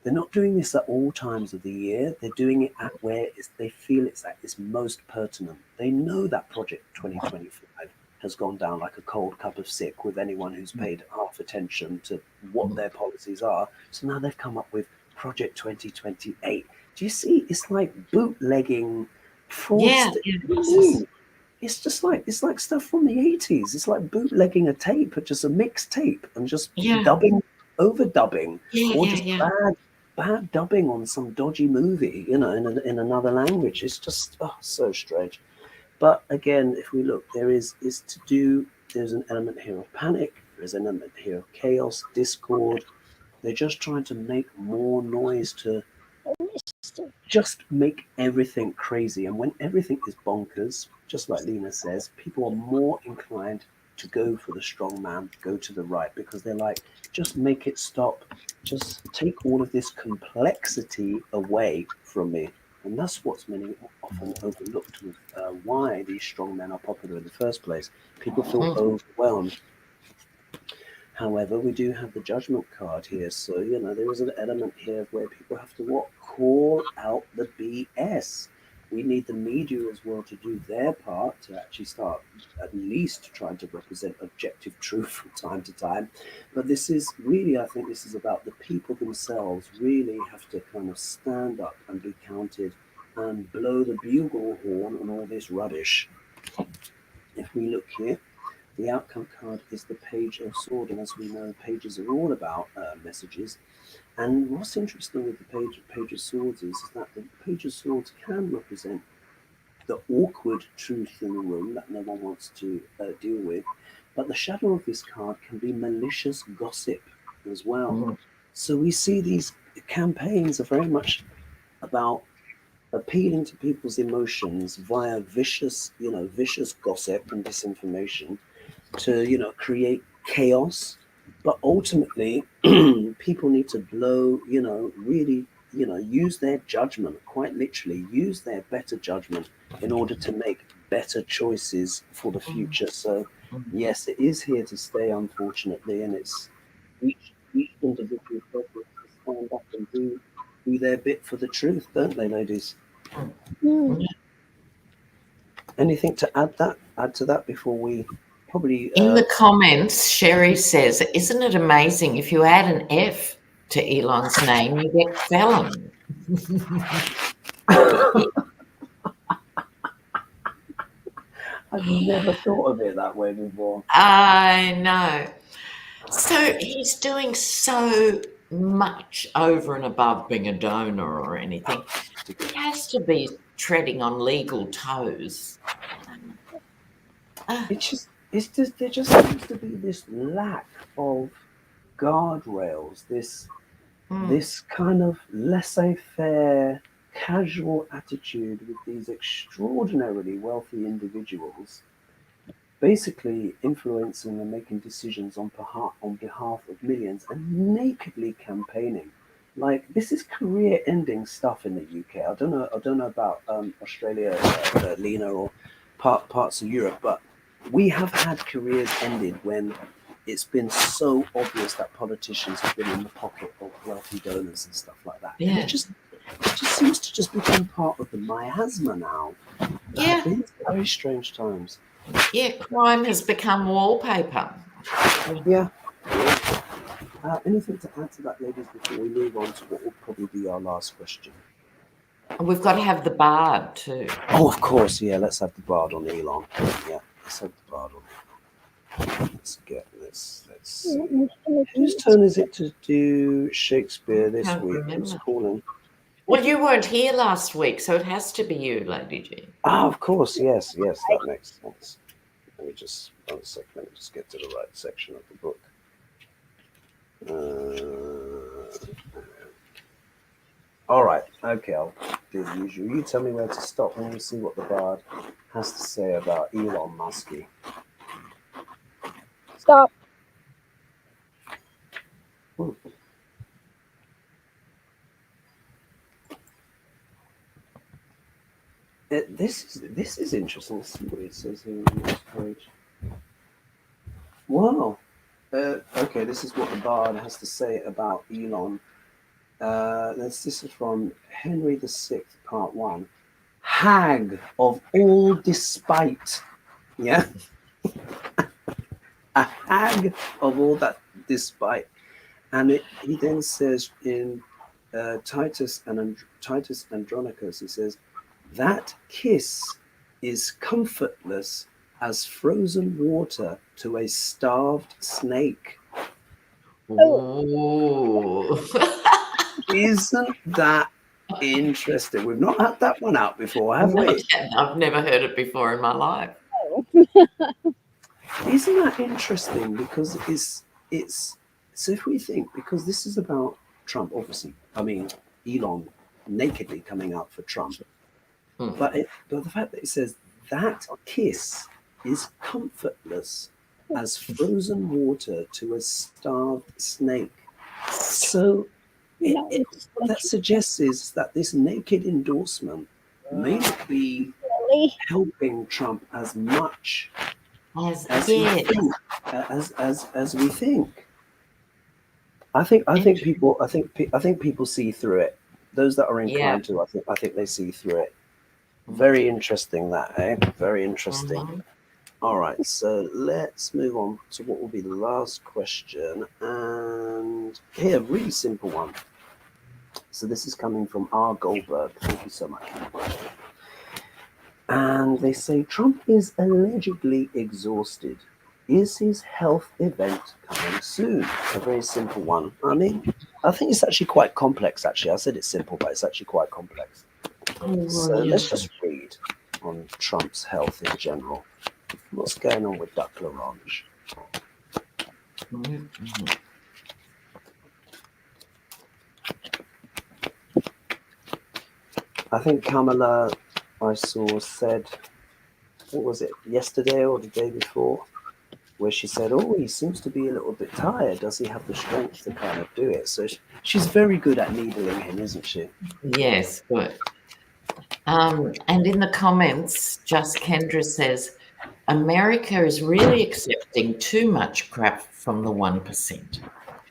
They're not doing this at all times of the year. They're doing it at where they feel it's at its most pertinent. They know that Project 2025 has gone down like a cold cup of sick with anyone who's paid half attention to what their policies are. So now they've come up with Project 2028. Do you see? It's like bootlegging fraudsters. Yeah. It's just like stuff from the 80s. It's like bootlegging a tape, just a mixed tape, and just overdubbing, or just bad dubbing on some dodgy movie, in another language. It's just so strange. But again, if we look, there's an element here of panic. There's an element here of chaos, discord. They're just trying to make more noise to just make everything crazy. And when everything is bonkers, just like Lena says, people are more inclined to go for the strong man, go to the right, because they're like, just make it stop. Just take all of this complexity away from me. And that's what's often overlooked with why these strong men are popular in the first place. People feel overwhelmed. However, we do have the judgment card here. So, there is an element here where people have to call out the BS. We need the media as well to do their part to actually start at least trying to represent objective truth from time to time. But this is really, I think this is about the people themselves really have to kind of stand up and be counted and blow the bugle horn on all this rubbish. If we look here, the outcome card is the Page of Swords, and as we know, pages are all about messages. And what's interesting with the Page of Swords is that the Page of Swords can represent the awkward truth in the room that no one wants to deal with. But the shadow of this card can be malicious gossip as well. So we see these campaigns are very much about appealing to people's emotions via vicious gossip and disinformation to, create chaos. But ultimately, people need to blow, really, use their judgment, quite literally, use their better judgment in order to make better choices for the future. So, yes, it is here to stay, unfortunately, and it's each individual person to stand up and do their bit for the truth, don't they, ladies? Anything to add to that before we probably in the comments, Sherry says, isn't it amazing if you add an F to Elon's name, you get felon? I've never thought of it that way before. I know. So he's doing so much over and above being a donor or anything. He has to be treading on legal toes. There just seems to be this lack of guardrails, this kind of laissez-faire, casual attitude with these extraordinarily wealthy individuals, basically influencing and making decisions on behalf of millions and nakedly campaigning. Like, this is career-ending stuff in the UK. I don't know about Australia, Lena, or parts of Europe, but we have had careers ended when it's been so obvious that politicians have been in the pocket of wealthy donors and stuff like that. Yeah. And it just seems to just become part of the miasma now. Yeah. It's very strange times. Yeah, crime has become wallpaper. Yeah. Anything to add to that, ladies, before we move on to what will probably be our last question? We've got to have the bard too. Oh, of course, yeah. Let's have the bard on Elon. Yeah, let's have the bard on Elon. Let's get this. Let's see. Whose turn is it to do Shakespeare this week? Who's calling? Well, you weren't here last week, so it has to be you, Lady G. Ah, of course, yes, that makes sense. Let me just, 1 second, let me just get to the right section of the book. All right, okay, I'll do the usual. You tell me where to stop and we'll see what the bard has to say about Elon Musk. Stop. This is interesting. Let's see what it says here on the next page. Wow. Okay, this is what the Bard has to say about Elon. This is from Henry VI, Part 1. Hag of all despite. Yeah? A hag of all that despite. And he then says in Titus Andronicus, he says, that kiss is comfortless as frozen water to a starved snake. Oh. Isn't that interesting? We've not had that one out before, have we? I've never heard it before in my life. Isn't that interesting? Because it's so if we think, because this is about Trump, obviously, I mean, Elon nakedly coming out for Trump. But the fact that it says that kiss is comfortless as frozen water to a starved snake. So that suggests is that this naked endorsement may not be helping Trump as much as we think. I think people see through it. Those that are inclined to, I think they see through it. Very interesting that, eh? Very interesting. All right, so let's move on to what will be the last question. And here, a really simple one. So this is coming from R. Goldberg. Thank you so much for the question. And they say, Trump is allegedly exhausted. Is his health event coming soon? A very simple one. I mean, I think it's actually quite complex, actually. I said it's simple, but it's actually quite complex. So let's just read on Trump's health in general. What's going on with Duck L'Orange? I think Kamala, I saw, said, what was it, yesterday or the day before, where she said, oh, he seems to be a little bit tired. Does he have the strength to kind of do it? So she's very good at needling him, isn't she? Yes, good. And in the comments, Just Kendra says, America is really accepting too much crap from the 1%.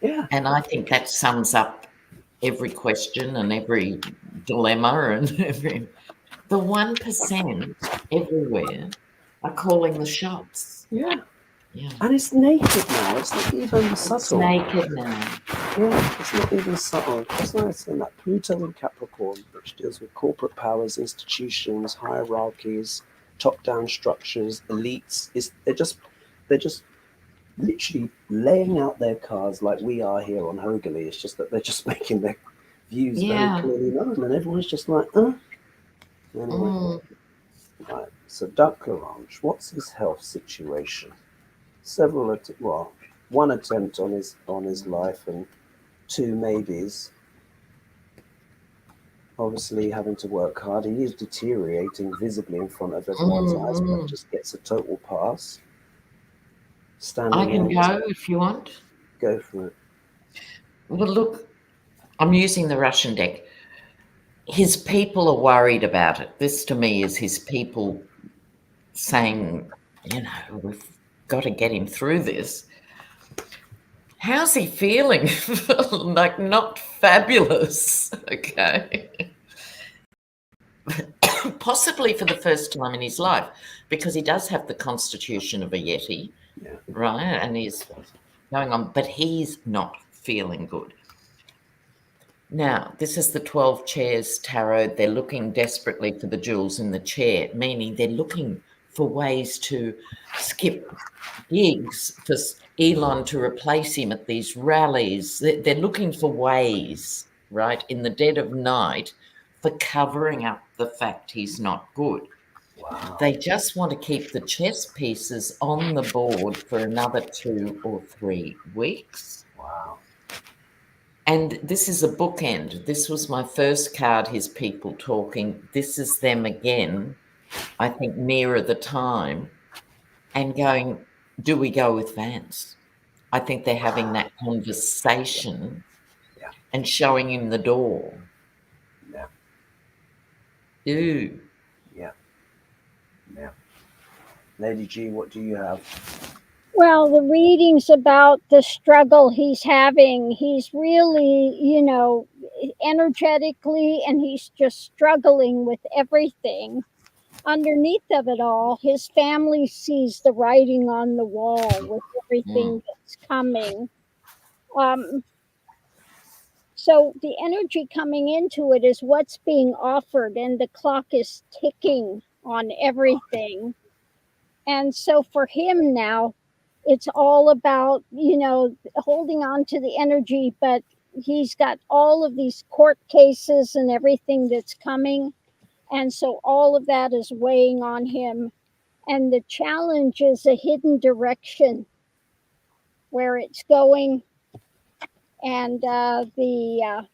Yeah. And I think that sums up every question and every dilemma and the 1% everywhere are calling the shots. Yeah. Yeah. And it's naked now. It's not even subtle. It's naked now. Yeah, it's not even subtle. That's nice. And that Pluto in Capricorn, which deals with corporate powers, institutions, hierarchies, top-down structures, elites. They're just literally laying out their cards like we are here on HoGaLe's. It's just that they're just making their views very clearly known, and everyone's just like, Anyway, right. So Duck L'Orange, what's his health situation? One attempt on his life and 2 maybes. Obviously having to work hard. He is deteriorating visibly in front of everyone's eyes, but just gets a total pass. I can go if you want. Go for it. Well, look, I'm using the Russian deck. His people are worried about it. This to me is his people saying, we've got to get him through this. How's he feeling? Like, not fabulous, okay? Possibly for the first time in his life, because he does have the constitution of a Yeti, right? And he's going on, but he's not feeling good. Now, this is the 12 chairs tarot. They're looking desperately for the jewels in the chair, meaning they're looking for ways to skip gigs for Elon to replace him at these rallies. They're looking for ways, right, in the dead of night for covering up the fact he's not good. Wow. They just want to keep the chess pieces on the board for another 2 or 3 weeks. Wow. And this is a bookend. This was my first card, his people talking. This is them again, I think nearer the time, and going, do we go with Vance? I think they're having that conversation and showing him the door. Yeah. Ooh. Yeah. Lady G, what do you have? Well, the readings about the struggle he's having, he's really, energetically, and he's just struggling with everything. Underneath of it all, his family sees the writing on the wall with everything that's coming. So the energy coming into it is what's being offered, and the clock is ticking on everything. And so for him now, it's all about, holding on to the energy, but he's got all of these court cases and everything that's coming. And so all of that is weighing on him. And the challenge is a hidden direction where it's going. And the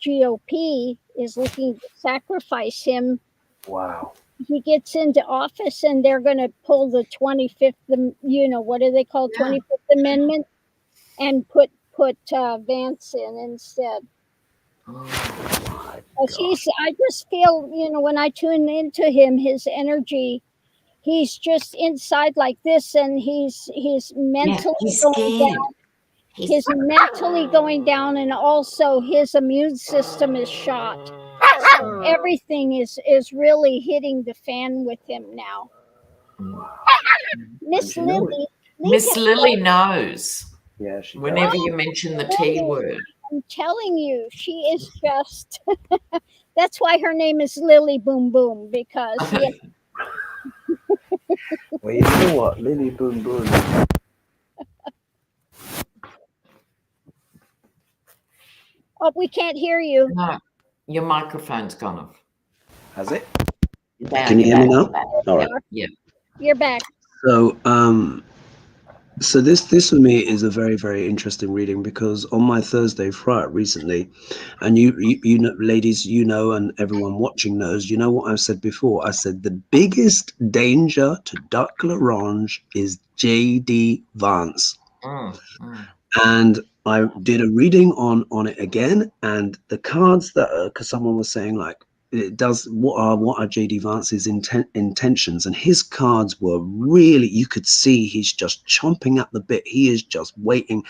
GOP is looking to sacrifice him. Wow. He gets into office and they're going to pull the 25th, what do they call 25th Amendment, and put Vance in instead. I just feel, when I tune into him, his energy, he's just inside like this, and he's mentally going down. He's mentally going down, and also his immune system is shot. So everything is really hitting the fan with him now. Miss Lily. Miss Lily knows. Yeah, she whenever you mention the T word. I'm telling you, she is just. That's why her name is Lily Boom Boom, because. Well, you know what, Lily Boom Boom. Oh, we can't hear you. No, your microphone's gone off. Has it? Can you hear me now? All right. Yeah. You're back. So, so this for me is a very, very interesting reading, because on my Thursday fright recently, and you know, ladies, and everyone watching knows, you know what I've said before. I said the biggest danger to Duck Larange is J.D. Vance. And I did a reading on it again, and the cards that, because someone was saying like, it does, what are JD Vance's intentions, and his cards were really, you could see he's just chomping at the bit. He is just waiting,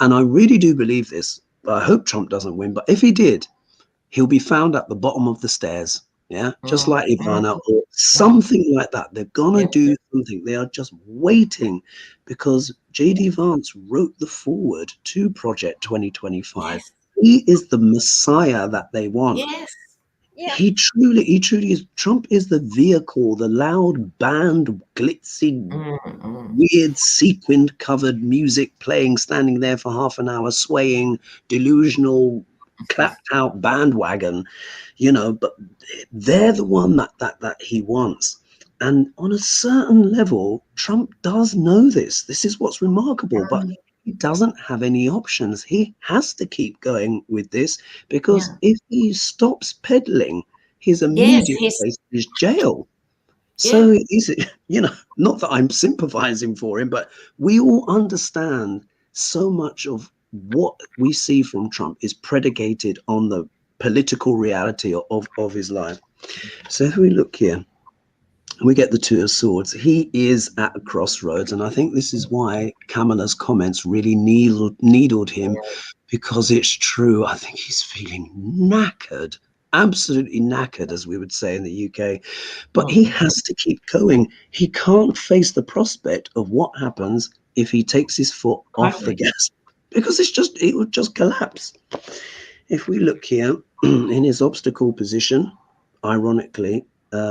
and I really do believe this. I hope Trump doesn't win, but if he did, he'll be found at the bottom of the stairs, just like Ivana or something like that. They're gonna do something. They are just waiting, because JD Vance wrote the foreword to Project 2025. He is the messiah that they want. Yeah. He truly is. Trump is the vehicle, the loud band, glitzy, weird sequined covered music playing, standing there for half an hour, swaying, delusional, clapped out bandwagon, but they're the one that he wants. And on a certain level, Trump does know this. This is what's remarkable, but he doesn't have any options. He has to keep going with this, because if he stops peddling, his immediate place is jail. So is it, not that I'm sympathizing for him, but we all understand so much of what we see from Trump is predicated on the political reality of his life. So if we look here, we get the Two of Swords. He is at a crossroads, and I think this is why Kamala's comments really needled him, because it's true. I think he's feeling knackered, absolutely knackered, as we would say in the UK, but he has to keep going. He can't face the prospect of what happens if he takes his foot off the gas, because it would just collapse. If we look here in his obstacle position, ironically,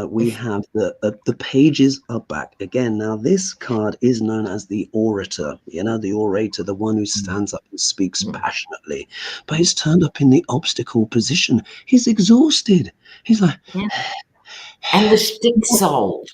we have the pages are back again. Now, this card is known as the orator, the orator, the one who stands up and speaks passionately, but he's turned up in the obstacle position. He's exhausted. He's like, and the shtick's old.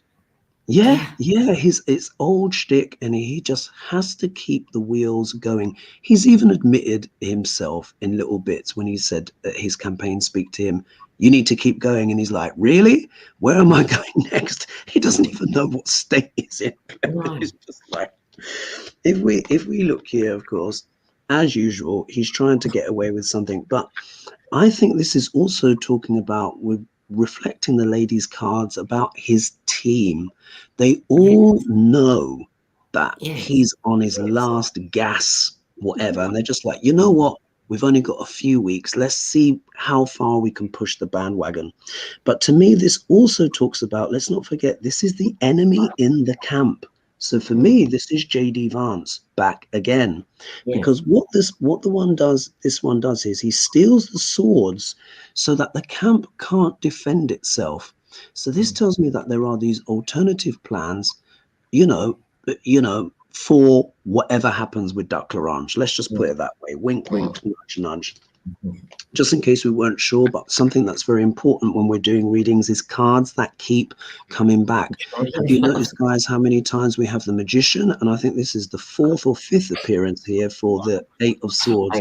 It's old shtick, and he just has to keep the wheels going. He's even admitted himself in little bits when he said his campaign speak to him, you need to keep going, and he's like, really? Where am I going next? He doesn't even know what state he's in. It's just like, if we look here, of course, as usual, he's trying to get away with something, but I think this is also talking about with reflecting the ladies' cards about his team. They all know that he's on his last gas, whatever. And they're just like, you know what? We've only got a few weeks. Let's see how far we can push the bandwagon. But to me, this also talks about, let's not forget, this is the enemy in the camp. So for me, this is J.D. Vance back again, because what this one does is he steals the swords so that the camp can't defend itself. So this tells me that there are these alternative plans, for whatever happens with Duck Larange. Let's just put it that way. Wink, wink, nudge, nudge. Just in case we weren't sure, but something that's very important when we're doing readings is cards that keep coming back. Have you noticed, guys, how many times we have the Magician? And I think this is the 4th or 5th appearance here for the 8 of Swords.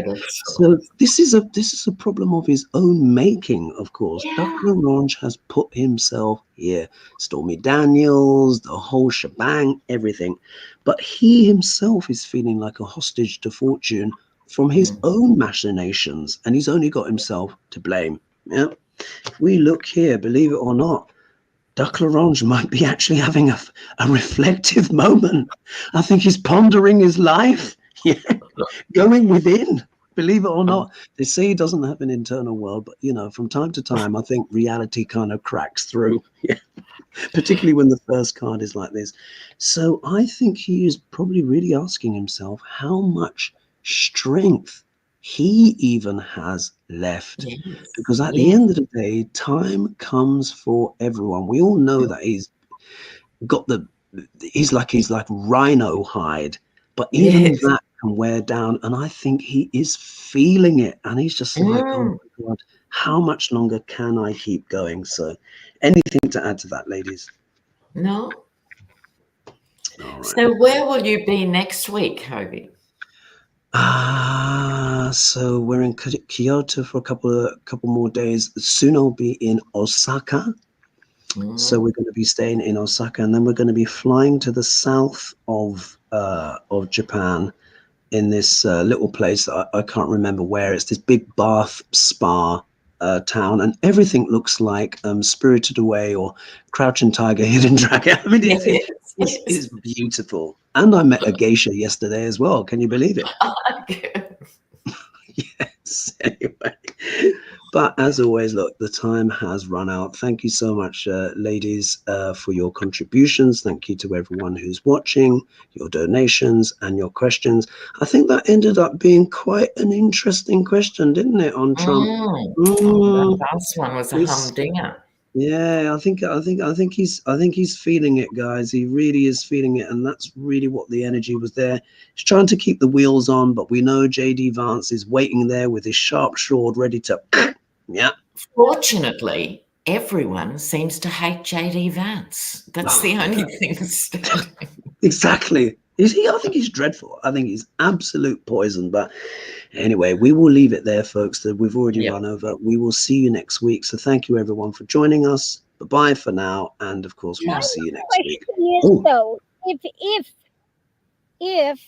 So this is a problem of his own making, of course. Duck Larange has put himself here. Stormy Daniels, the whole shebang, everything. But he himself is feeling like a hostage to fortune from his own machinations, and he's only got himself to blame. Yeah, if we look here, believe it or not, Duck Larange might be actually having a reflective moment. I think he's pondering his life, going within. Believe it or not, they say he doesn't have an internal world, but from time to time, I think reality kind of cracks through. Yeah, particularly when the first card is like this. So I think he is probably really asking himself how much strength he even has left, because at the end of the day, time comes for everyone. We all know that he's like rhino hide, but even that can wear down, and I think he is feeling it, and he's just like, oh my God, how much longer can I keep going? So anything to add to that, ladies? No. All right. So where will you be next week, Hobie? So we're in Kyoto for a couple more days. Soon I'll be in Osaka. So we're going to be staying in Osaka, and then we're going to be flying to the south of Japan in this little place that I can't remember where. It's this big bath spa town, and everything looks like Spirited Away or Crouching Tiger, Hidden Dragon. I mean, it's beautiful. And I met a geisha yesterday as well. Can you believe it? Yes. Anyway, but as always, look, the time has run out. Thank you so much, ladies, for your contributions. Thank you to everyone who's watching, your donations and your questions. I think that ended up being quite an interesting question, didn't it, on Trump? That last one was a humdinger. Yeah, I think he's feeling it, guys. He really is feeling it, and that's really what the energy was there. He's trying to keep the wheels on, but we know J.D. Vance is waiting there with his sharp sword ready to. Yeah. Fortunately, everyone seems to hate J.D. Vance. That's the only thing standing. Exactly. I think he's dreadful. I think he's absolute poison. But anyway, we will leave it there, folks. We've already run over. We will see you next week. So thank you, everyone, for joining us. Bye-bye for now. And, of course, we'll see you next week. Though, if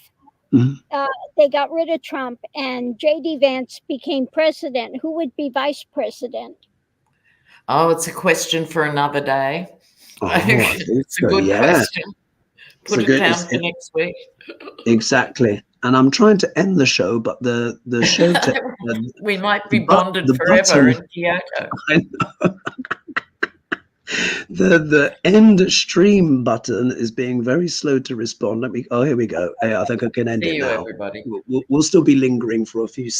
they got rid of Trump and J.D. Vance became president, who would be vice president? Oh, it's a question for another day. It's a good question. Put it down for next week. Exactly. And I'm trying to end the show, but the show we might be bonded forever in Kyoto. I know. The end stream button is being very slow to respond. Here we go. Hey, I think I can end it now. Everybody. We'll still be lingering for a few